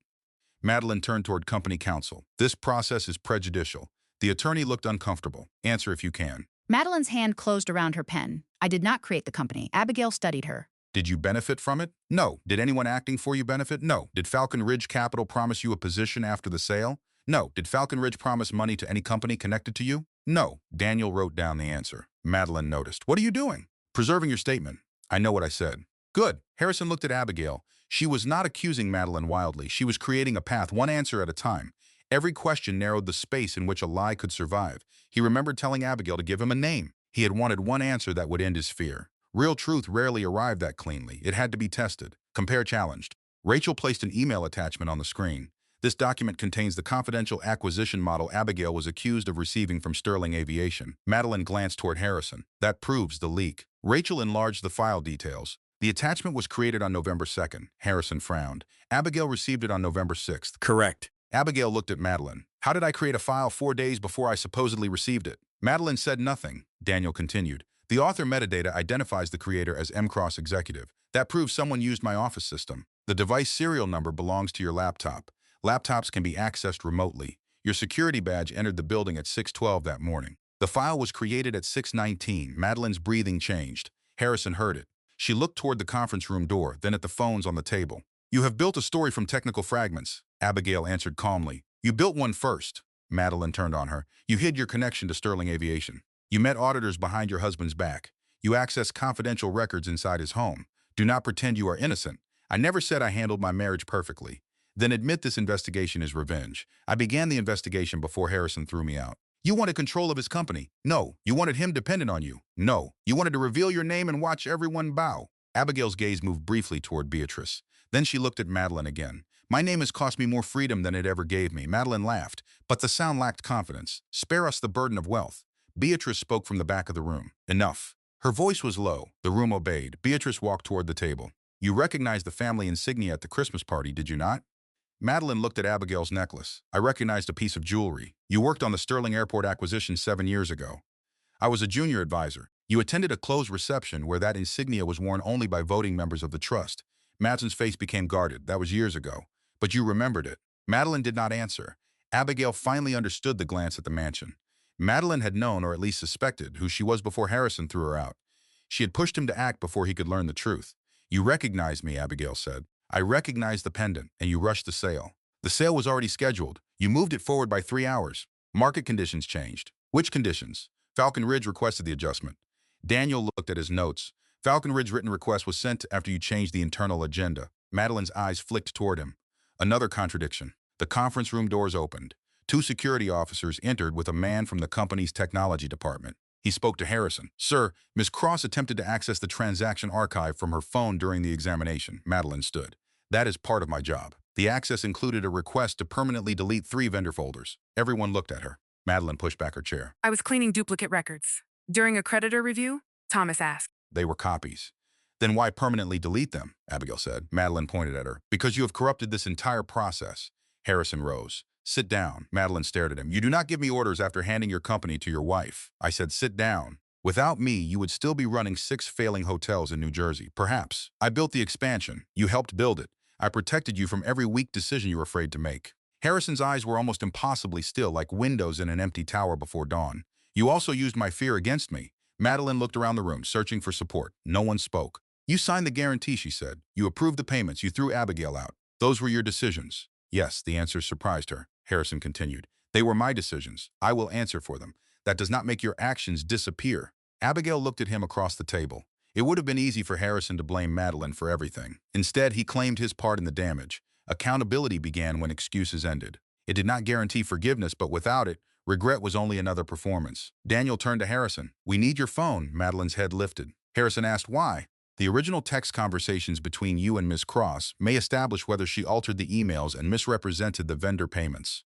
Madeline turned toward company counsel. This process is prejudicial. The attorney looked uncomfortable. Answer if you can. Madeline's hand closed around her pen. I did not create the company. Abigail studied her. Did you benefit from it? No. Did anyone acting for you benefit? No. Did Falcon Ridge Capital promise you a position after the sale? No. Did Falcon Ridge promise money to any company connected to you? No. Daniel wrote down the answer. Madeline noticed. What are you doing? Preserving your statement. I know what I said. Good. Harrison looked at Abigail. She was not accusing Madeline wildly. She was creating a path, one answer at a time. Every question narrowed the space in which a lie could survive. He remembered telling Abigail to give him a name. He had wanted one answer that would end his fear. Real truth rarely arrived that cleanly. It had to be tested. Compare challenged. Rachel placed an email attachment on the screen. This document contains the confidential acquisition model Abigail was accused of receiving from Sterling Aviation. Madeline glanced toward Harrison. That proves the leak. Rachel enlarged the file details. The attachment was created on November 2nd. Harrison frowned. Abigail received it on November 6th. Correct. Abigail looked at Madeline. How did I create a file 4 days before I supposedly received it? Madeline said nothing. Daniel continued. The author metadata identifies the creator as MCross Executive. That proves someone used my office system. The device serial number belongs to your laptop. Laptops can be accessed remotely. Your security badge entered the building at 6:12 that morning. The file was created at 6:19. Madeline's breathing changed. Harrison heard it. She looked toward the conference room door, then at the phones on the table. You have built a story from technical fragments, Abigail answered calmly. You built one first. Madeline turned on her. You hid your connection to Sterling Aviation. You met auditors behind your husband's back. You accessed confidential records inside his home. Do not pretend you are innocent. I never said I handled my marriage perfectly. Then admit this investigation is revenge. I began the investigation before Harrison threw me out. You wanted control of his company. No. You wanted him dependent on you. No. You wanted to reveal your name and watch everyone bow. Abigail's gaze moved briefly toward Beatrice. Then she looked at Madeline again. My name has cost me more freedom than it ever gave me. Madeline laughed, but the sound lacked confidence. Spare us the burden of wealth. Beatrice spoke from the back of the room. Enough. Her voice was low. The room obeyed. Beatrice walked toward the table. You recognized the family insignia at the Christmas party, did you not? Madeline looked at Abigail's necklace. I recognized a piece of jewelry. You worked on the Sterling Airport acquisition 7 years ago. I was a junior advisor. You attended a closed reception where that insignia was worn only by voting members of the trust. Madeline's face became guarded. That was years ago. But you remembered it. Madeline did not answer. Abigail finally understood the glance at the mansion. Madeline had known, or at least suspected, who she was before Harrison threw her out. She had pushed him to act before he could learn the truth. You recognized me, Abigail said. I recognized the pendant, and you rushed the sale. The sale was already scheduled. You moved it forward by 3 hours. Market conditions changed. Which conditions? Falcon Ridge requested the adjustment. Daniel looked at his notes. Falcon Ridge written request was sent after you changed the internal agenda. Madeline's eyes flicked toward him. Another contradiction. The conference room doors opened. 2 security officers entered with a man from the company's technology department. He spoke to Harrison. Sir, Ms. Cross attempted to access the transaction archive from her phone during the examination. Madeline stood. That is part of my job. The access included a request to permanently delete 3 vendor folders. Everyone looked at her. Madeline pushed back her chair. I was cleaning duplicate records. During a creditor review, Thomas asked. They were copies. Then why permanently delete them? Abigail said. Madeline pointed at her. Because you have corrupted this entire process. Harrison rose. Sit down. Madeline stared at him. You do not give me orders after handing your company to your wife. I said sit down. Without me, you would still be running 6 failing hotels in New Jersey. Perhaps. I built the expansion. You helped build it. I protected you from every weak decision you were afraid to make. Harrison's eyes were almost impossibly still, like windows in an empty tower before dawn. You also used my fear against me. Madeline looked around the room, searching for support. No one spoke. You signed the guarantee, she said. You approved the payments. You threw Abigail out. Those were your decisions. Yes, the answers surprised her. Harrison continued. They were my decisions. I will answer for them. That does not make your actions disappear. Abigail looked at him across the table. It would have been easy for Harrison to blame Madeline for everything. Instead, he claimed his part in the damage. Accountability began when excuses ended. It did not guarantee forgiveness, but without it, regret was only another performance. Daniel turned to Harrison. We need your phone. Madeline's head lifted. Harrison asked why. The original text conversations between you and Ms. Cross may establish whether she altered the emails and misrepresented the vendor payments.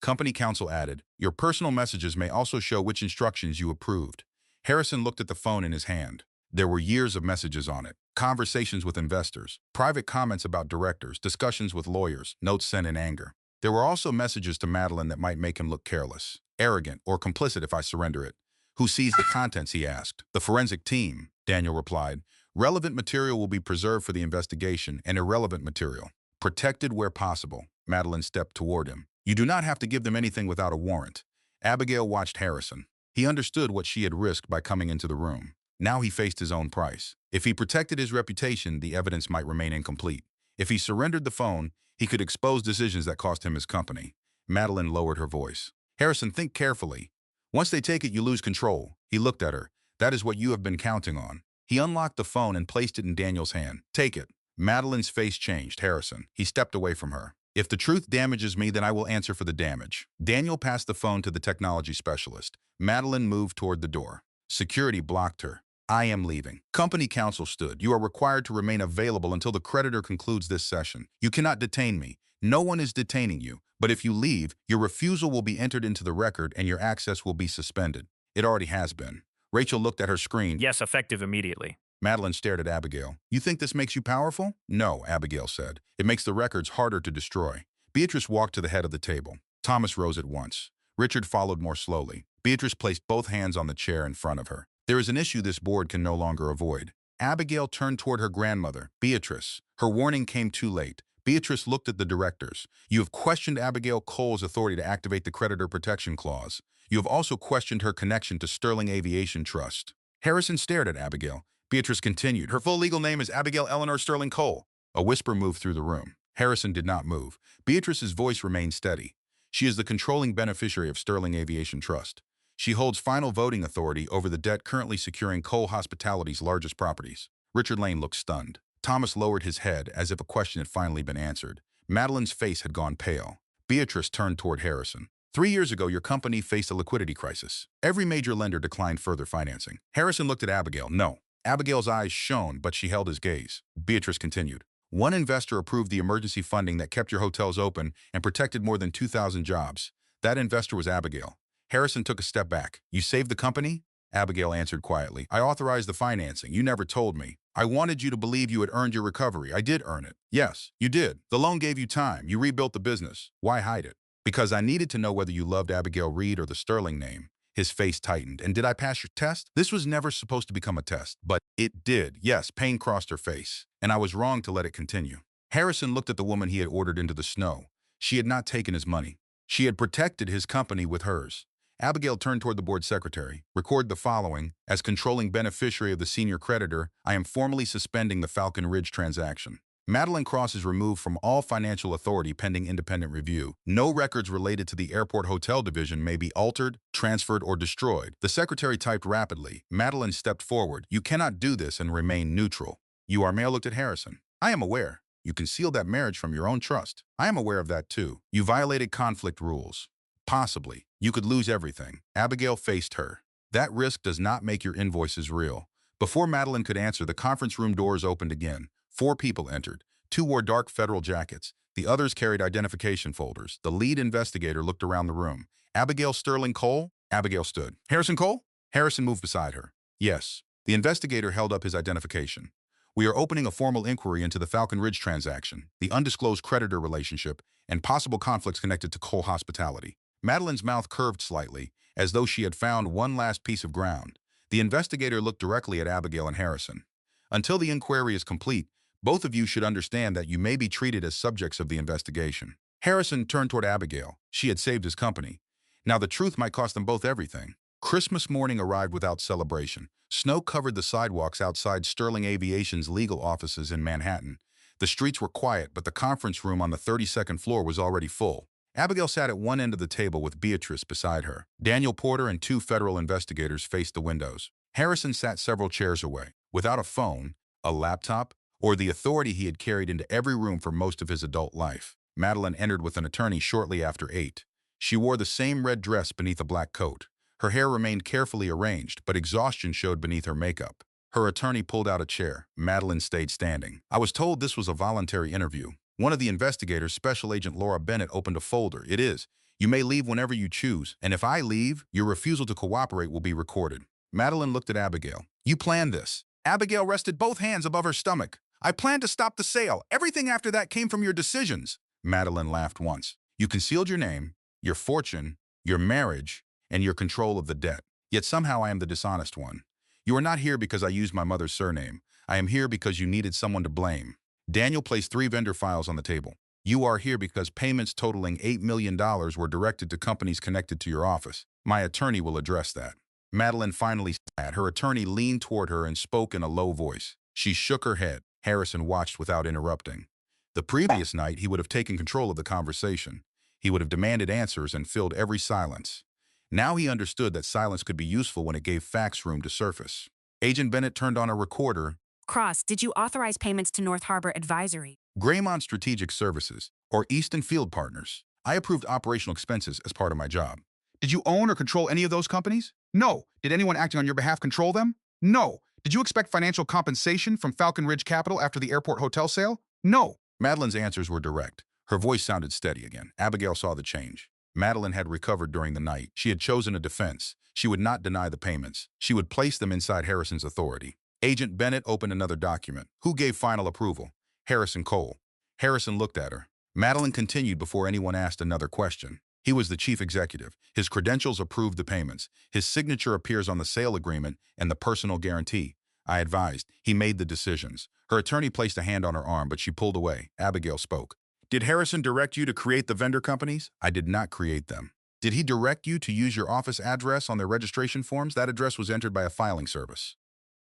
Company counsel added, your personal messages may also show which instructions you approved. Harrison looked at the phone in his hand. There were years of messages on it. Conversations with investors, private comments about directors, discussions with lawyers, notes sent in anger. There were also messages to Madeline that might make him look careless, arrogant, or complicit if I surrender it. Who sees the contents, he asked. The forensic team, Daniel replied. Relevant material will be preserved for the investigation and irrelevant material protected where possible. Madeline stepped toward him. You do not have to give them anything without a warrant. Abigail watched Harrison. He understood what she had risked by coming into the room. Now he faced his own price. If he protected his reputation, the evidence might remain incomplete. If he surrendered the phone, he could expose decisions that cost him his company. Madeline lowered her voice. Harrison, think carefully. Once they take it, you lose control. He looked at her. That is what you have been counting on. He unlocked the phone and placed it in Daniel's hand. Take it. Madeline's face changed. Harrison. He stepped away from her. If the truth damages me, then I will answer for the damage. Daniel passed the phone to the technology specialist. Madeline moved toward the door. Security blocked her. I am leaving. Company counsel stood. You are required to remain available until the creditor concludes this session. You cannot detain me. No one is detaining you. But if you leave, your refusal will be entered into the record and your access will be suspended. It already has been. Rachel looked at her screen. Yes, effective immediately. Madeline stared at Abigail. You think this makes you powerful? No, Abigail said. It makes the records harder to destroy. Beatrice walked to the head of the table. Thomas rose at once. Richard followed more slowly. Beatrice placed both hands on the chair in front of her. There is an issue this board can no longer avoid. Abigail turned toward her grandmother, Beatrice. Her warning came too late. Beatrice looked at the directors. You have questioned Abigail Cole's authority to activate the creditor protection clause. You have also questioned her connection to Sterling Aviation Trust. Harrison stared at Abigail. Beatrice continued. Her full legal name is Abigail Eleanor Sterling Cole. A whisper moved through the room. Harrison did not move. Beatrice's voice remained steady. She is the controlling beneficiary of Sterling Aviation Trust. She holds final voting authority over the debt currently securing Cole Hospitality's largest properties. Richard Lane looked stunned. Thomas lowered his head as if a question had finally been answered. Madeline's face had gone pale. Beatrice turned toward Harrison. 3 years ago, your company faced a liquidity crisis. Every major lender declined further financing. Harrison looked at Abigail. No. Abigail's eyes shone, but she held his gaze. Beatrice continued. One investor approved the emergency funding that kept your hotels open and protected more than 2,000 jobs. That investor was Abigail. Harrison took a step back. You saved the company? Abigail answered quietly. I authorized the financing. You never told me. I wanted you to believe you had earned your recovery. I did earn it. Yes, you did. The loan gave you time. You rebuilt the business. Why hide it? Because I needed to know whether you loved Abigail Reed or the Sterling name. His face tightened. And did I pass your test? This was never supposed to become a test, but it did. Yes, pain crossed her face, and I was wrong to let it continue. Harrison looked at the woman he had ordered into the snow. She had not taken his money. She had protected his company with hers. Abigail turned toward the board secretary. Record the following. As controlling beneficiary of the senior creditor, I am formally suspending the Falcon Ridge transaction. Madeline Cross is removed from all financial authority pending independent review. No records related to the airport hotel division may be altered, transferred, or destroyed. The secretary typed rapidly. Madeline stepped forward. You cannot do this and remain neutral. Mail looked at Harrison. I am aware. You concealed that marriage from your own trust. I am aware of that too. You violated conflict rules. Possibly. You could lose everything. Abigail faced her. That risk does not make your invoices real. Before Madeline could answer, the conference room doors opened again. 4 people entered. 2 wore dark federal jackets. The others carried identification folders. The lead investigator looked around the room. Abigail Sterling Cole? Abigail stood. Harrison Cole? Harrison moved beside her. Yes. The investigator held up his identification. We are opening a formal inquiry into the Falcon Ridge transaction, the undisclosed creditor relationship, and possible conflicts connected to Cole Hospitality. Madeline's mouth curved slightly, as though she had found one last piece of ground. The investigator looked directly at Abigail and Harrison. Until the inquiry is complete, both of you should understand that you may be treated as subjects of the investigation. Harrison turned toward Abigail. She had saved his company. Now the truth might cost them both everything. Christmas morning arrived without celebration. Snow covered the sidewalks outside Sterling Aviation's legal offices in Manhattan. The streets were quiet, but the conference room on the 32nd floor was already full. Abigail sat at one end of the table with Beatrice beside her. Daniel Porter and 2 federal investigators faced the windows. Harrison sat several chairs away, without a phone, a laptop, or the authority he had carried into every room for most of his adult life. Madeline entered with an attorney shortly after 8. She wore the same red dress beneath a black coat. Her hair remained carefully arranged, but exhaustion showed beneath her makeup. Her attorney pulled out a chair. Madeline stayed standing. I was told this was a voluntary interview. One of the investigators, Special Agent Laura Bennett, opened a folder. It is. You may leave whenever you choose, and if I leave, your refusal to cooperate will be recorded. Madeline looked at Abigail. You planned this. Abigail rested both hands above her stomach. I planned to stop the sale. Everything after that came from your decisions. Madeline laughed once. You concealed your name, your fortune, your marriage, and your control of the debt. Yet somehow I am the dishonest one. You are not here because I used my mother's surname. I am here because you needed someone to blame. Daniel placed 3 vendor files on the table. You are here because payments totaling $8 million were directed to companies connected to your office. My attorney will address that. Madeline finally sat. Her attorney leaned toward her and spoke in a low voice. She shook her head. Harrison watched without interrupting. The previous night, he would have taken control of the conversation. He would have demanded answers and filled every silence. Now he understood that silence could be useful when it gave facts room to surface. Agent Bennett turned on a recorder. Cross, did you authorize payments to North Harbor Advisory? Graymont Strategic Services, or Easton Field Partners. I approved operational expenses as part of my job. Did you own or control any of those companies? No. Did anyone acting on your behalf control them? No. Did you expect financial compensation from Falcon Ridge Capital after the airport hotel sale? No. Madeline's answers were direct. Her voice sounded steady again. Abigail saw the change. Madeline had recovered during the night. She had chosen a defense. She would not deny the payments. She would place them inside Harrison's authority. Agent Bennett opened another document. Who gave final approval? Harrison Cole. Harrison looked at her. Madeline continued before anyone asked another question. He was the chief executive. His credentials approved the payments. His signature appears on the sale agreement and the personal guarantee. I advised. He made the decisions. Her attorney placed a hand on her arm, but she pulled away. Abigail spoke. Did Harrison direct you to create the vendor companies? I did not create them. Did he direct you to use your office address on their registration forms? That address was entered by a filing service.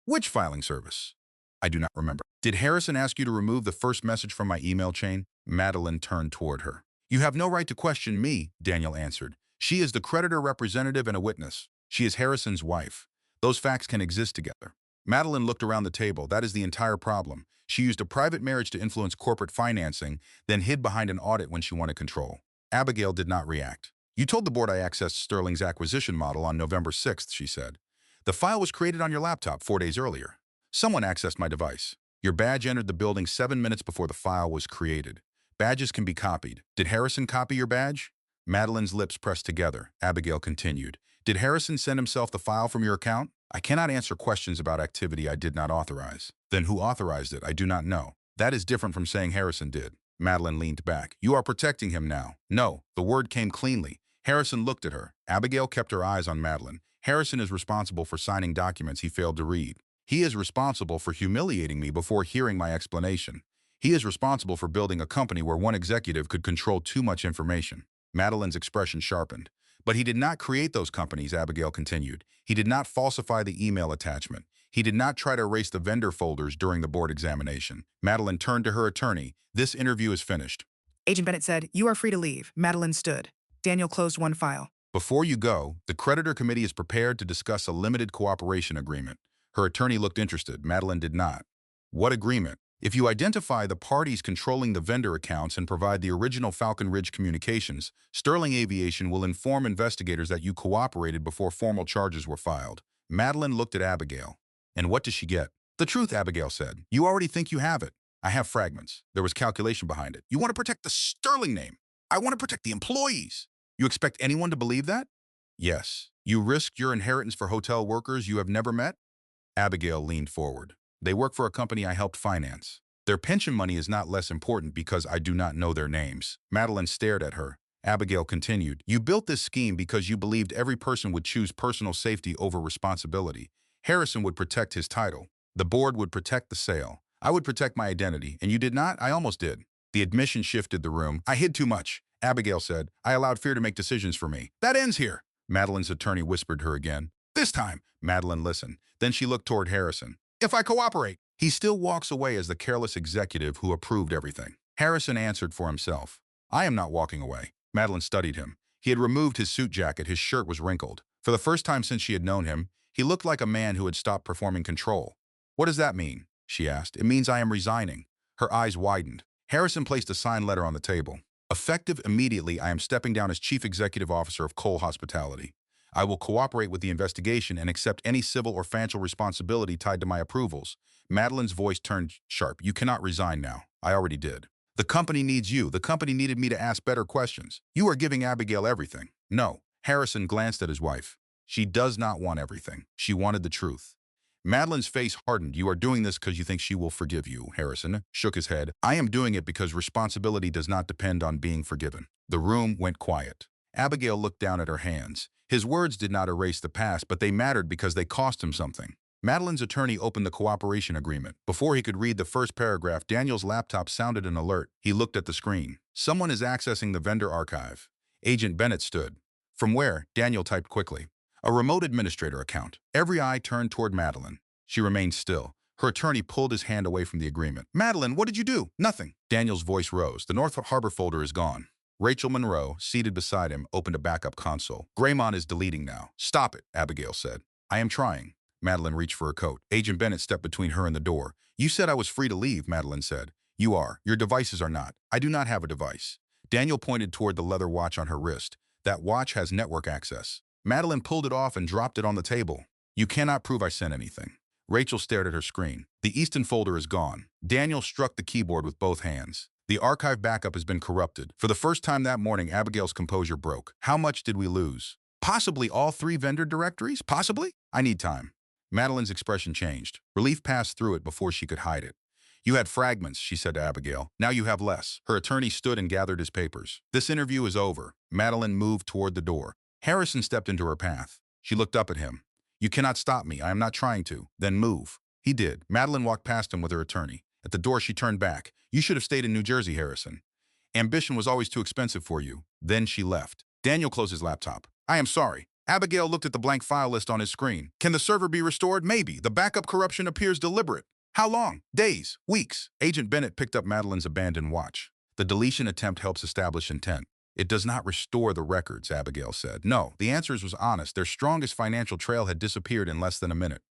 Which filing service? I do not remember. Did Harrison ask you to remove the first message from my email chain? Madeline turned toward her. You have no right to question me, Daniel answered. She is the creditor representative and a witness. She is Harrison's wife. Those facts can exist together. Madeline looked around the table. That is the entire problem. She used a private marriage to influence corporate financing, then hid behind an audit when she wanted control. Abigail did not react. You told the board I accessed Sterling's acquisition model on November 6th, she said. The file was created on your laptop 4 days earlier. Someone accessed my device. Your badge entered the building 7 minutes before the file was created. Badges can be copied. Did Harrison copy your badge? Madeline's lips pressed together. Abigail continued. Did Harrison send himself the file from your account? I cannot answer questions about activity I did not authorize. Then who authorized it? I do not know. That is different from saying Harrison did. Madeline leaned back. You are protecting him now. No, the word came cleanly. Harrison looked at her. Abigail kept her eyes on Madeline. Harrison is responsible for signing documents he failed to read. He is responsible for humiliating me before hearing my explanation. He is responsible for building a company where one executive could control too much information. Madeline's expression sharpened. But he did not create those companies, Abigail continued. He did not falsify the email attachment. He did not try to erase the vendor folders during the board examination. Madeline turned to her attorney. This interview is finished. Agent Bennett said, "You are free to leave." Madeline stood. Daniel closed one file. Before you go, the creditor committee is prepared to discuss a limited cooperation agreement. Her attorney looked interested. Madeline did not. What agreement? If you identify the parties controlling the vendor accounts and provide the original Falcon Ridge communications, Sterling Aviation will inform investigators that you cooperated before formal charges were filed. Madeline looked at Abigail. And what does she get? The truth, Abigail said. You already think you have it. I have fragments. There was calculation behind it. You want to protect the Sterling name. I want to protect the employees. You expect anyone to believe that? Yes. You risked your inheritance for hotel workers you have never met? Abigail leaned forward. They work for a company I helped finance. Their pension money is not less important because I do not know their names. Madeline stared at her. Abigail continued, You built this scheme because you believed every person would choose personal safety over responsibility. Harrison would protect his title. The board would protect the sale. I would protect my identity, and you did not? I almost did. The admission shifted the room. I hid too much. Abigail said, I allowed fear to make decisions for me. That ends here. Madeline's attorney whispered her again. This time. Madeline listened. Then she looked toward Harrison. If I cooperate. He still walks away as the careless executive who approved everything. Harrison answered for himself. I am not walking away. Madeline studied him. He had removed his suit jacket. His shirt was wrinkled. For the first time since she had known him, he looked like a man who had stopped performing control. What does that mean? She asked. It means I am resigning. Her eyes widened. Harrison placed a signed letter on the table. Effective immediately, I am stepping down as Chief Executive Officer of Cole Hospitality. I will cooperate with the investigation and accept any civil or financial responsibility tied to my approvals. Madeline's voice turned sharp. You cannot resign now. I already did. The company needs you. The company needed me to ask better questions. You are giving Abigail everything. No. Harrison glanced at his wife. She does not want everything. She wanted the truth. Madeline's face hardened. You are doing this because you think she will forgive you, Harrison shook his head. I am doing it because responsibility does not depend on being forgiven. The room went quiet. Abigail looked down at her hands. His words did not erase the past, but they mattered because they cost him something. Madeline's attorney opened the cooperation agreement. Before he could read the first paragraph, Daniel's laptop sounded an alert. He looked at the screen. Someone is accessing the vendor archive. Agent Bennett stood. From where? Daniel typed quickly. A remote administrator account. Every eye turned toward Madeline. She remained still. Her attorney pulled his hand away from the agreement. Madeline, what did you do? Nothing. Daniel's voice rose. The North Harbor folder is gone. Rachel Monroe, seated beside him, opened a backup console. Graymont is deleting now. Stop it, Abigail said. I am trying. Madeline reached for her coat. Agent Bennett stepped between her and the door. You said I was free to leave, Madeline said. You are. Your devices are not. I do not have a device. Daniel pointed toward the leather watch on her wrist. That watch has network access. Madeline pulled it off and dropped it on the table. You cannot prove I sent anything. Rachel stared at her screen. The Easton folder is gone. Daniel struck the keyboard with both hands. The archive backup has been corrupted. For the first time that morning, Abigail's composure broke. How much did we lose? Possibly all 3 vendor directories? Possibly? I need time. Madeline's expression changed. Relief passed through it before she could hide it. You had fragments, she said to Abigail. Now you have less. Her attorney stood and gathered his papers. This interview is over. Madeline moved toward the door. Harrison stepped into her path. She looked up at him. You cannot stop me. I am not trying to. Then move. He did. Madeline walked past him with her attorney. At the door, she turned back. You should have stayed in New Jersey, Harrison. Ambition was always too expensive for you. Then she left. Daniel closed his laptop. I am sorry. Abigail looked at the blank file list on his screen. Can the server be restored? Maybe. The backup corruption appears deliberate. How long? Days. Weeks. Agent Bennett picked up Madeline's abandoned watch. The deletion attempt helps establish intent. It does not restore the records, Abigail said. No, the answer was honest. Their strongest financial trail had disappeared in less than a minute.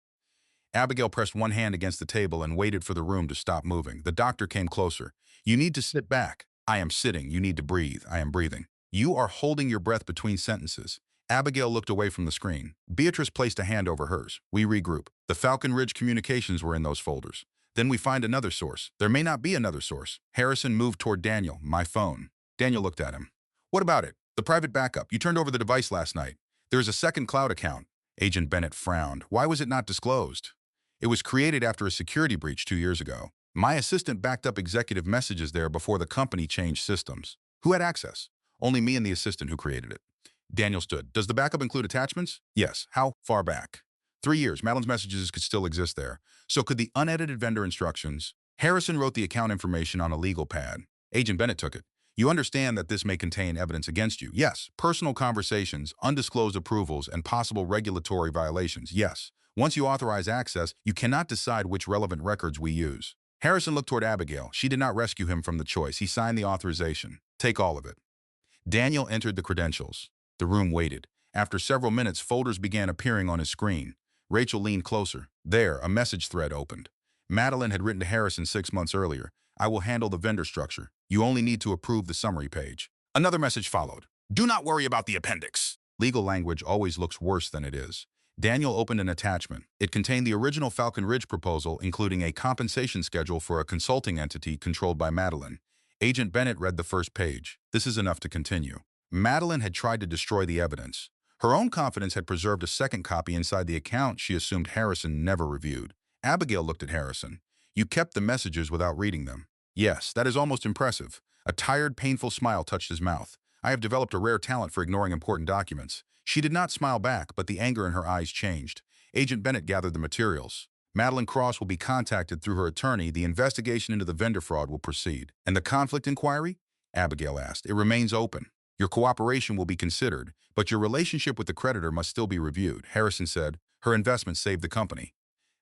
Abigail pressed one hand against the table and waited for the room to stop moving. The doctor came closer. You need to sit back. I am sitting. You need to breathe. I am breathing. You are holding your breath between sentences. Abigail looked away from the screen. Beatrice placed a hand over hers. We regroup. The Falcon Ridge communications were in those folders. Then we find another source. There may not be another source. Harrison moved toward Daniel. My phone. Daniel looked at him. What about it? The private backup. You turned over the device last night. There is a second cloud account. Agent Bennett frowned. Why was it not disclosed? It was created after a security breach 2 years ago. My assistant backed up executive messages there before the company changed systems. Who had access? Only me and the assistant who created it. Daniel stood. Does the backup include attachments? Yes. How far back? 3 years. Madeline's messages could still exist there. So could the unedited vendor instructions? Harrison wrote the account information on a legal pad. Agent Bennett took it. You understand that this may contain evidence against you? Yes. Personal conversations, undisclosed approvals, and possible regulatory violations? Yes. Once you authorize access, you cannot decide which relevant records we use. Harrison looked toward Abigail. She did not rescue him from the choice. He signed the authorization. Take all of it. Daniel entered the credentials. The room waited. After several minutes, folders began appearing on his screen. Rachel leaned closer. There, a message thread opened. Madeline had written to Harrison 6 months earlier. I will handle the vendor structure. You only need to approve the summary page. Another message followed. Do not worry about the appendix. Legal language always looks worse than it is. Daniel opened an attachment. It contained the original Falcon Ridge proposal, including a compensation schedule for a consulting entity controlled by Madeline. Agent Bennett read the first page. This is enough to continue. Madeline had tried to destroy the evidence. Her own confidence had preserved a second copy inside the account she assumed Harrison never reviewed. Abigail looked at Harrison. You kept the messages without reading them. Yes, that is almost impressive. A tired, painful smile touched his mouth. I have developed a rare talent for ignoring important documents. She did not smile back, but the anger in her eyes changed. Agent Bennett gathered the materials. Madeline Cross will be contacted through her attorney. The investigation into the vendor fraud will proceed. And the conflict inquiry? Abigail asked. It remains open. Your cooperation will be considered, but your relationship with the creditor must still be reviewed. Harrison said, her investment saved the company.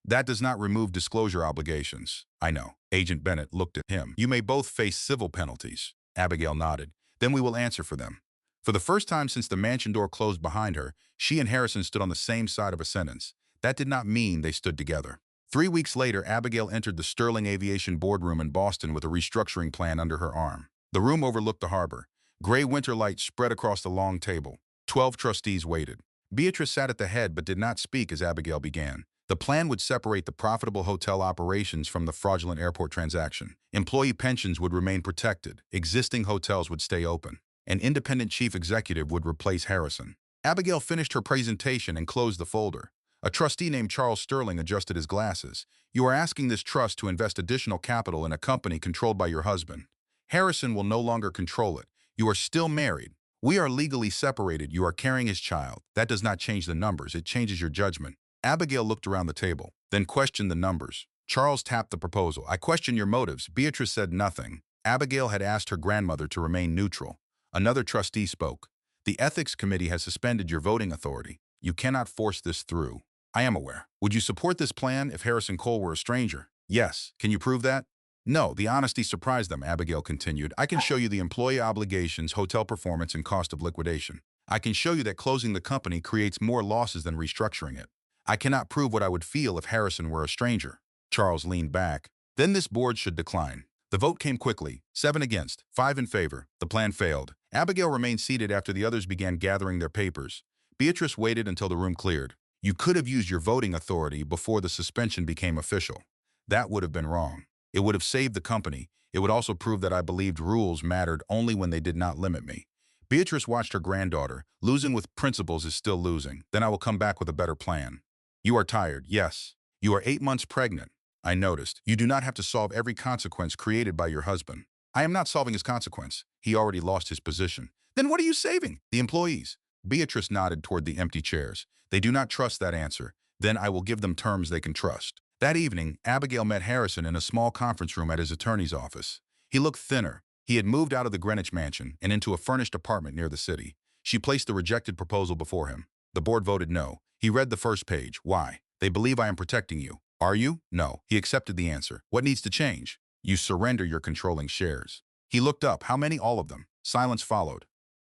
That does not remove disclosure obligations. I know. Agent Bennett looked at him. You may both face civil penalties. Abigail nodded. Then we will answer for them. For the first time since the mansion door closed behind her, she and Harrison stood on the same side of a sentence. That did not mean they stood together. 3 weeks later, Abigail entered the Sterling Aviation boardroom in Boston with a restructuring plan under her arm. The room overlooked the harbor. Gray winter light spread across the long table. 12 trustees waited. Beatrice sat at the head but did not speak as Abigail began. The plan would separate the profitable hotel operations from the fraudulent airport transaction. Employee pensions would remain protected. Existing hotels would stay open. An independent chief executive would replace Harrison. Abigail finished her presentation and closed the folder. A trustee named Charles Sterling adjusted his glasses. You are asking this trust to invest additional capital in a company controlled by your husband. Harrison will no longer control it. You are still married. We are legally separated. You are carrying his child. That does not change the numbers. It changes your judgment. Abigail looked around the table, then questioned the numbers. Charles tapped the proposal. I question your motives. Beatrice said nothing. Abigail had asked her grandmother to remain neutral. Another trustee spoke. The ethics committee has suspended your voting authority. You cannot force this through. I am aware. Would you support this plan if Harrison Cole were a stranger? Yes. Can you prove that? No. The honesty surprised them, Abigail continued. I can show you the employee obligations, hotel performance, and cost of liquidation. I can show you that closing the company creates more losses than restructuring it. I cannot prove what I would feel if Harrison were a stranger. Charles leaned back. Then this board should decline. The vote came quickly. 7 against, 5 in favor. The plan failed. Abigail remained seated after the others began gathering their papers. Beatrice waited until the room cleared. You could have used your voting authority before the suspension became official. That would have been wrong. It would have saved the company. It would also prove that I believed rules mattered only when they did not limit me. Beatrice watched her granddaughter. Losing with principles is still losing. Then I will come back with a better plan. You are tired, yes. You are 8 months pregnant. I noticed. You do not have to solve every consequence created by your husband. I am not solving his consequence. He already lost his position. Then what are you saving? The employees. Beatrice nodded toward the empty chairs. They do not trust that answer. Then I will give them terms they can trust. That evening, Abigail met Harrison in a small conference room at his attorney's office. He looked thinner. He had moved out of the Greenwich mansion and into a furnished apartment near the city. She placed the rejected proposal before him. The board voted no. He read the first page. Why? They believe I am protecting you. Are you? No. He accepted the answer. What needs to change? You surrender your controlling shares. He looked up. How many? All of them. Silence followed.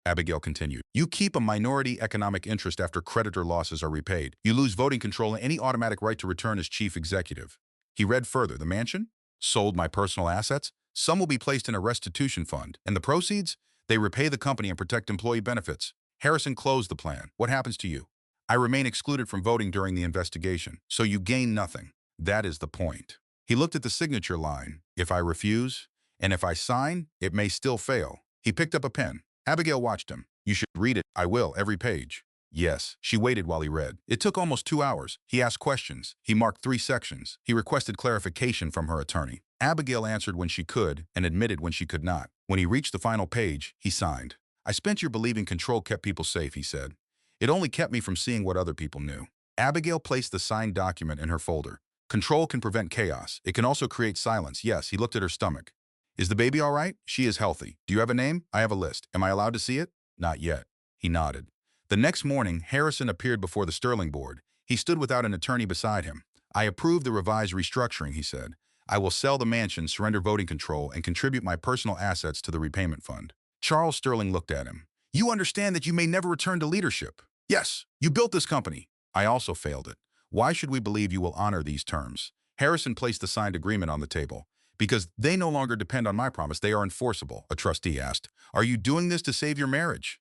Abigail continued. You keep a minority economic interest after creditor losses are repaid. You lose voting control and any automatic right to return as chief executive. He read further. The mansion? Sold my personal assets? Some will be placed in a restitution fund. And the proceeds? They repay the company and protect employee benefits. Harrison closed the plan. What happens to you? I remain excluded from voting during the investigation, so you gain nothing. That is the point. He looked at the signature line. If I refuse, and if I sign, it may still fail. He picked up a pen. Abigail watched him. You should read it. I will, every page. Yes. She waited while he read. It took almost 2 hours. He asked questions. He marked 3 sections. He requested clarification from her attorney. Abigail answered when she could and admitted when she could not. When he reached the final page, he signed. I spent your believing control kept people safe, he said. It only kept me from seeing what other people knew. Abigail placed the signed document in her folder. Control can prevent chaos. It can also create silence. Yes, he looked at her stomach. Is the baby all right? She is healthy. Do you have a name? I have a list. Am I allowed to see it? Not yet. He nodded. The next morning, Harrison appeared before the Sterling board. He stood without an attorney beside him. I approve the revised restructuring, he said. I will sell the mansion, surrender voting control, and contribute my personal assets to the repayment fund. Charles Sterling looked at him. You understand that you may never return to leadership. Yes, you built this company. I also failed it. Why should we believe you will honor these terms? Harrison placed the signed agreement on the table. Because they no longer depend on my promise, they are enforceable, a trustee asked. Are you doing this to save your marriage?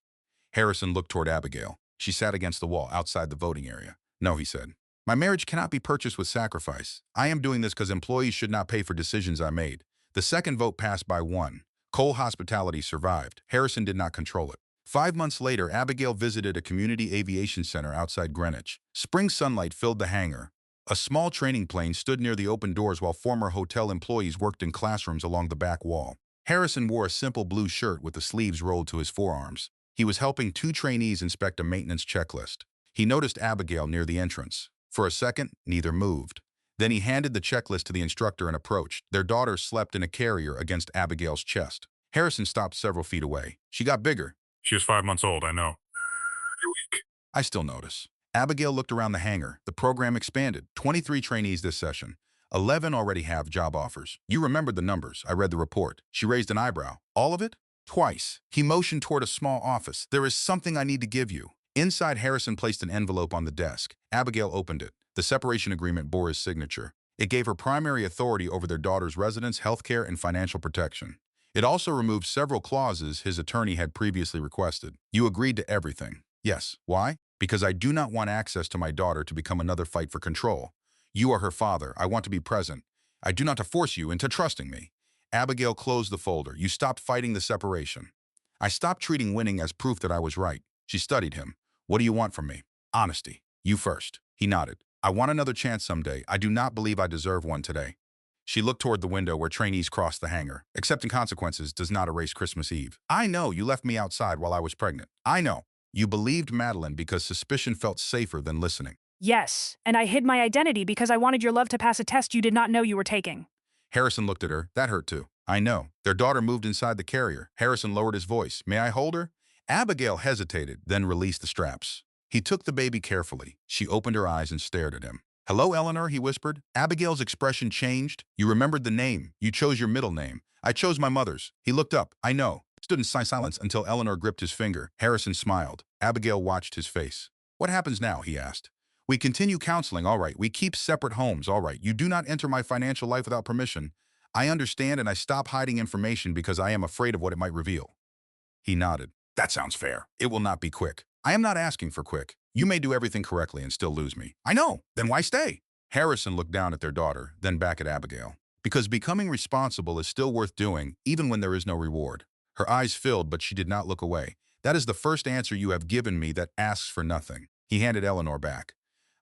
Harrison looked toward Abigail. She sat against the wall outside the voting area. No, he said. My marriage cannot be purchased with sacrifice. I am doing this because employees should not pay for decisions I made. The second vote passed by 1. Cole Hospitality survived. Harrison did not control it. 5 months later, Abigail visited a community aviation center outside Greenwich. Spring sunlight filled the hangar. A small training plane stood near the open doors while former hotel employees worked in classrooms along the back wall. Harrison wore a simple blue shirt with the sleeves rolled to his forearms. He was helping 2 trainees inspect a maintenance checklist. He noticed Abigail near the entrance. For a second, neither moved. Then he handed the checklist to the instructor and approached. Their daughter slept in a carrier against Abigail's chest. Harrison stopped several feet away. She got bigger. She is 5 months old, I know. You're weak. I still notice. Abigail looked around the hangar. The program expanded. 23 trainees this session. 11 already have job offers. You remembered the numbers. I read the report. She raised an eyebrow. All of it? Twice. He motioned toward a small office. There is something I need to give you. Inside, Harrison placed an envelope on the desk. Abigail opened it. The separation agreement bore his signature. It gave her primary authority over their daughter's residence, health care, and financial protection. It also removed several clauses his attorney had previously requested. You agreed to everything. Yes. Why? Because I do not want access to my daughter to become another fight for control. You are her father. I want to be present. I do not to force you into trusting me. Abigail closed the folder. You stopped fighting the separation. I stopped treating winning as proof that I was right. She studied him. What do you want from me? Honesty. You first. He nodded. I want another chance someday. I do not believe I deserve one today. She looked toward the window where trainees crossed the hangar. Accepting consequences does not erase Christmas Eve. I know you left me outside while I was pregnant. I know. You believed Madeline because suspicion felt safer than listening. Yes, and I hid my identity because I wanted your love to pass a test you did not know you were taking. Harrison looked at her. That hurt too. I know. Their daughter moved inside the carrier. Harrison lowered his voice. May I hold her? Abigail hesitated, then released the straps. He took the baby carefully. She opened her eyes and stared at him. Hello, Eleanor, he whispered. Abigail's expression changed. You remembered the name. You chose your middle name. I chose my mother's. He looked up. I know. Stood in silence until Eleanor gripped his finger. Harrison smiled. Abigail watched his face. What happens now? He asked. We continue counseling, all right. We keep separate homes, all right. You do not enter my financial life without permission. I understand, and I stop hiding information because I am afraid of what it might reveal. He nodded. That sounds fair. It will not be quick. I am not asking for quick. You may do everything correctly and still lose me. I know. Then why stay? Harrison looked down at their daughter, then back at Abigail. Because becoming responsible is still worth doing, even when there is no reward. Her eyes filled, but she did not look away. That is the first answer you have given me that asks for nothing. He handed Eleanor back.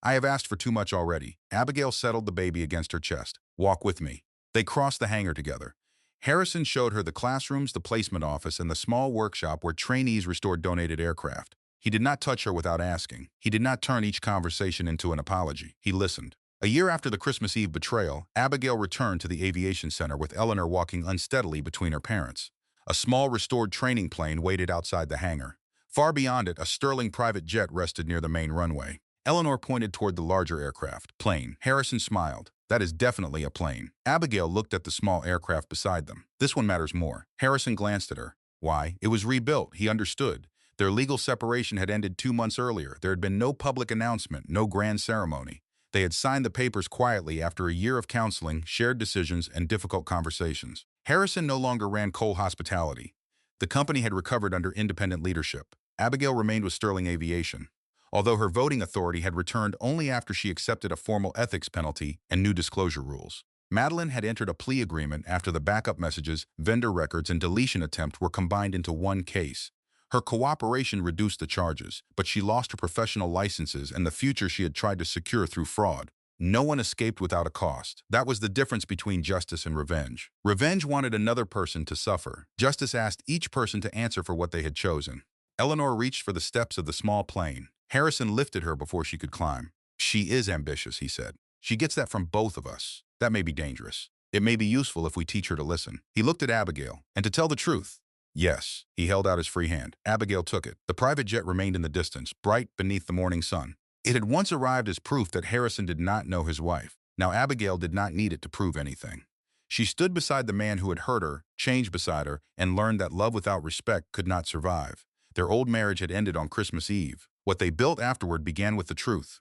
I have asked for too much already. Abigail settled the baby against her chest. Walk with me. They crossed the hangar together. Harrison showed her the classrooms, the placement office, and the small workshop where trainees restored donated aircraft. He did not touch her without asking. He did not turn each conversation into an apology. He listened. A year after the Christmas Eve betrayal, Abigail returned to the aviation center with Eleanor walking unsteadily between her parents. A small restored training plane waited outside the hangar. Far beyond it, a Sterling private jet rested near the main runway. Eleanor pointed toward the larger aircraft. Plane. Harrison smiled. That is definitely a plane. Abigail looked at the small aircraft beside them. This one matters more. Harrison glanced at her. Why? It was rebuilt. He understood. Their legal separation had ended 2 months earlier. There had been no public announcement, no grand ceremony. They had signed the papers quietly after a year of counseling, shared decisions, and difficult conversations. Harrison no longer ran Cole Hospitality. The company had recovered under independent leadership. Abigail remained with Sterling Aviation, although her voting authority had returned only after she accepted a formal ethics penalty and new disclosure rules. Madeline had entered a plea agreement after the backup messages, vendor records, and deletion attempt were combined into one case. Her cooperation reduced the charges, but she lost her professional licenses and the future she had tried to secure through fraud. No one escaped without a cost. That was the difference between justice and revenge. Revenge wanted another person to suffer. Justice asked each person to answer for what they had chosen. Eleanor reached for the steps of the small plane. Harrison lifted her before she could climb. She is ambitious, he said. She gets that from both of us. That may be dangerous. It may be useful if we teach her to listen. He looked at Abigail, and to tell the truth, yes. He held out his free hand. Abigail took it. The private jet remained in the distance, bright beneath the morning sun. It had once arrived as proof that Harrison did not know his wife. Now Abigail did not need it to prove anything. She stood beside the man who had hurt her, changed beside her, and learned that love without respect could not survive. Their old marriage had ended on Christmas Eve. What they built afterward began with the truth.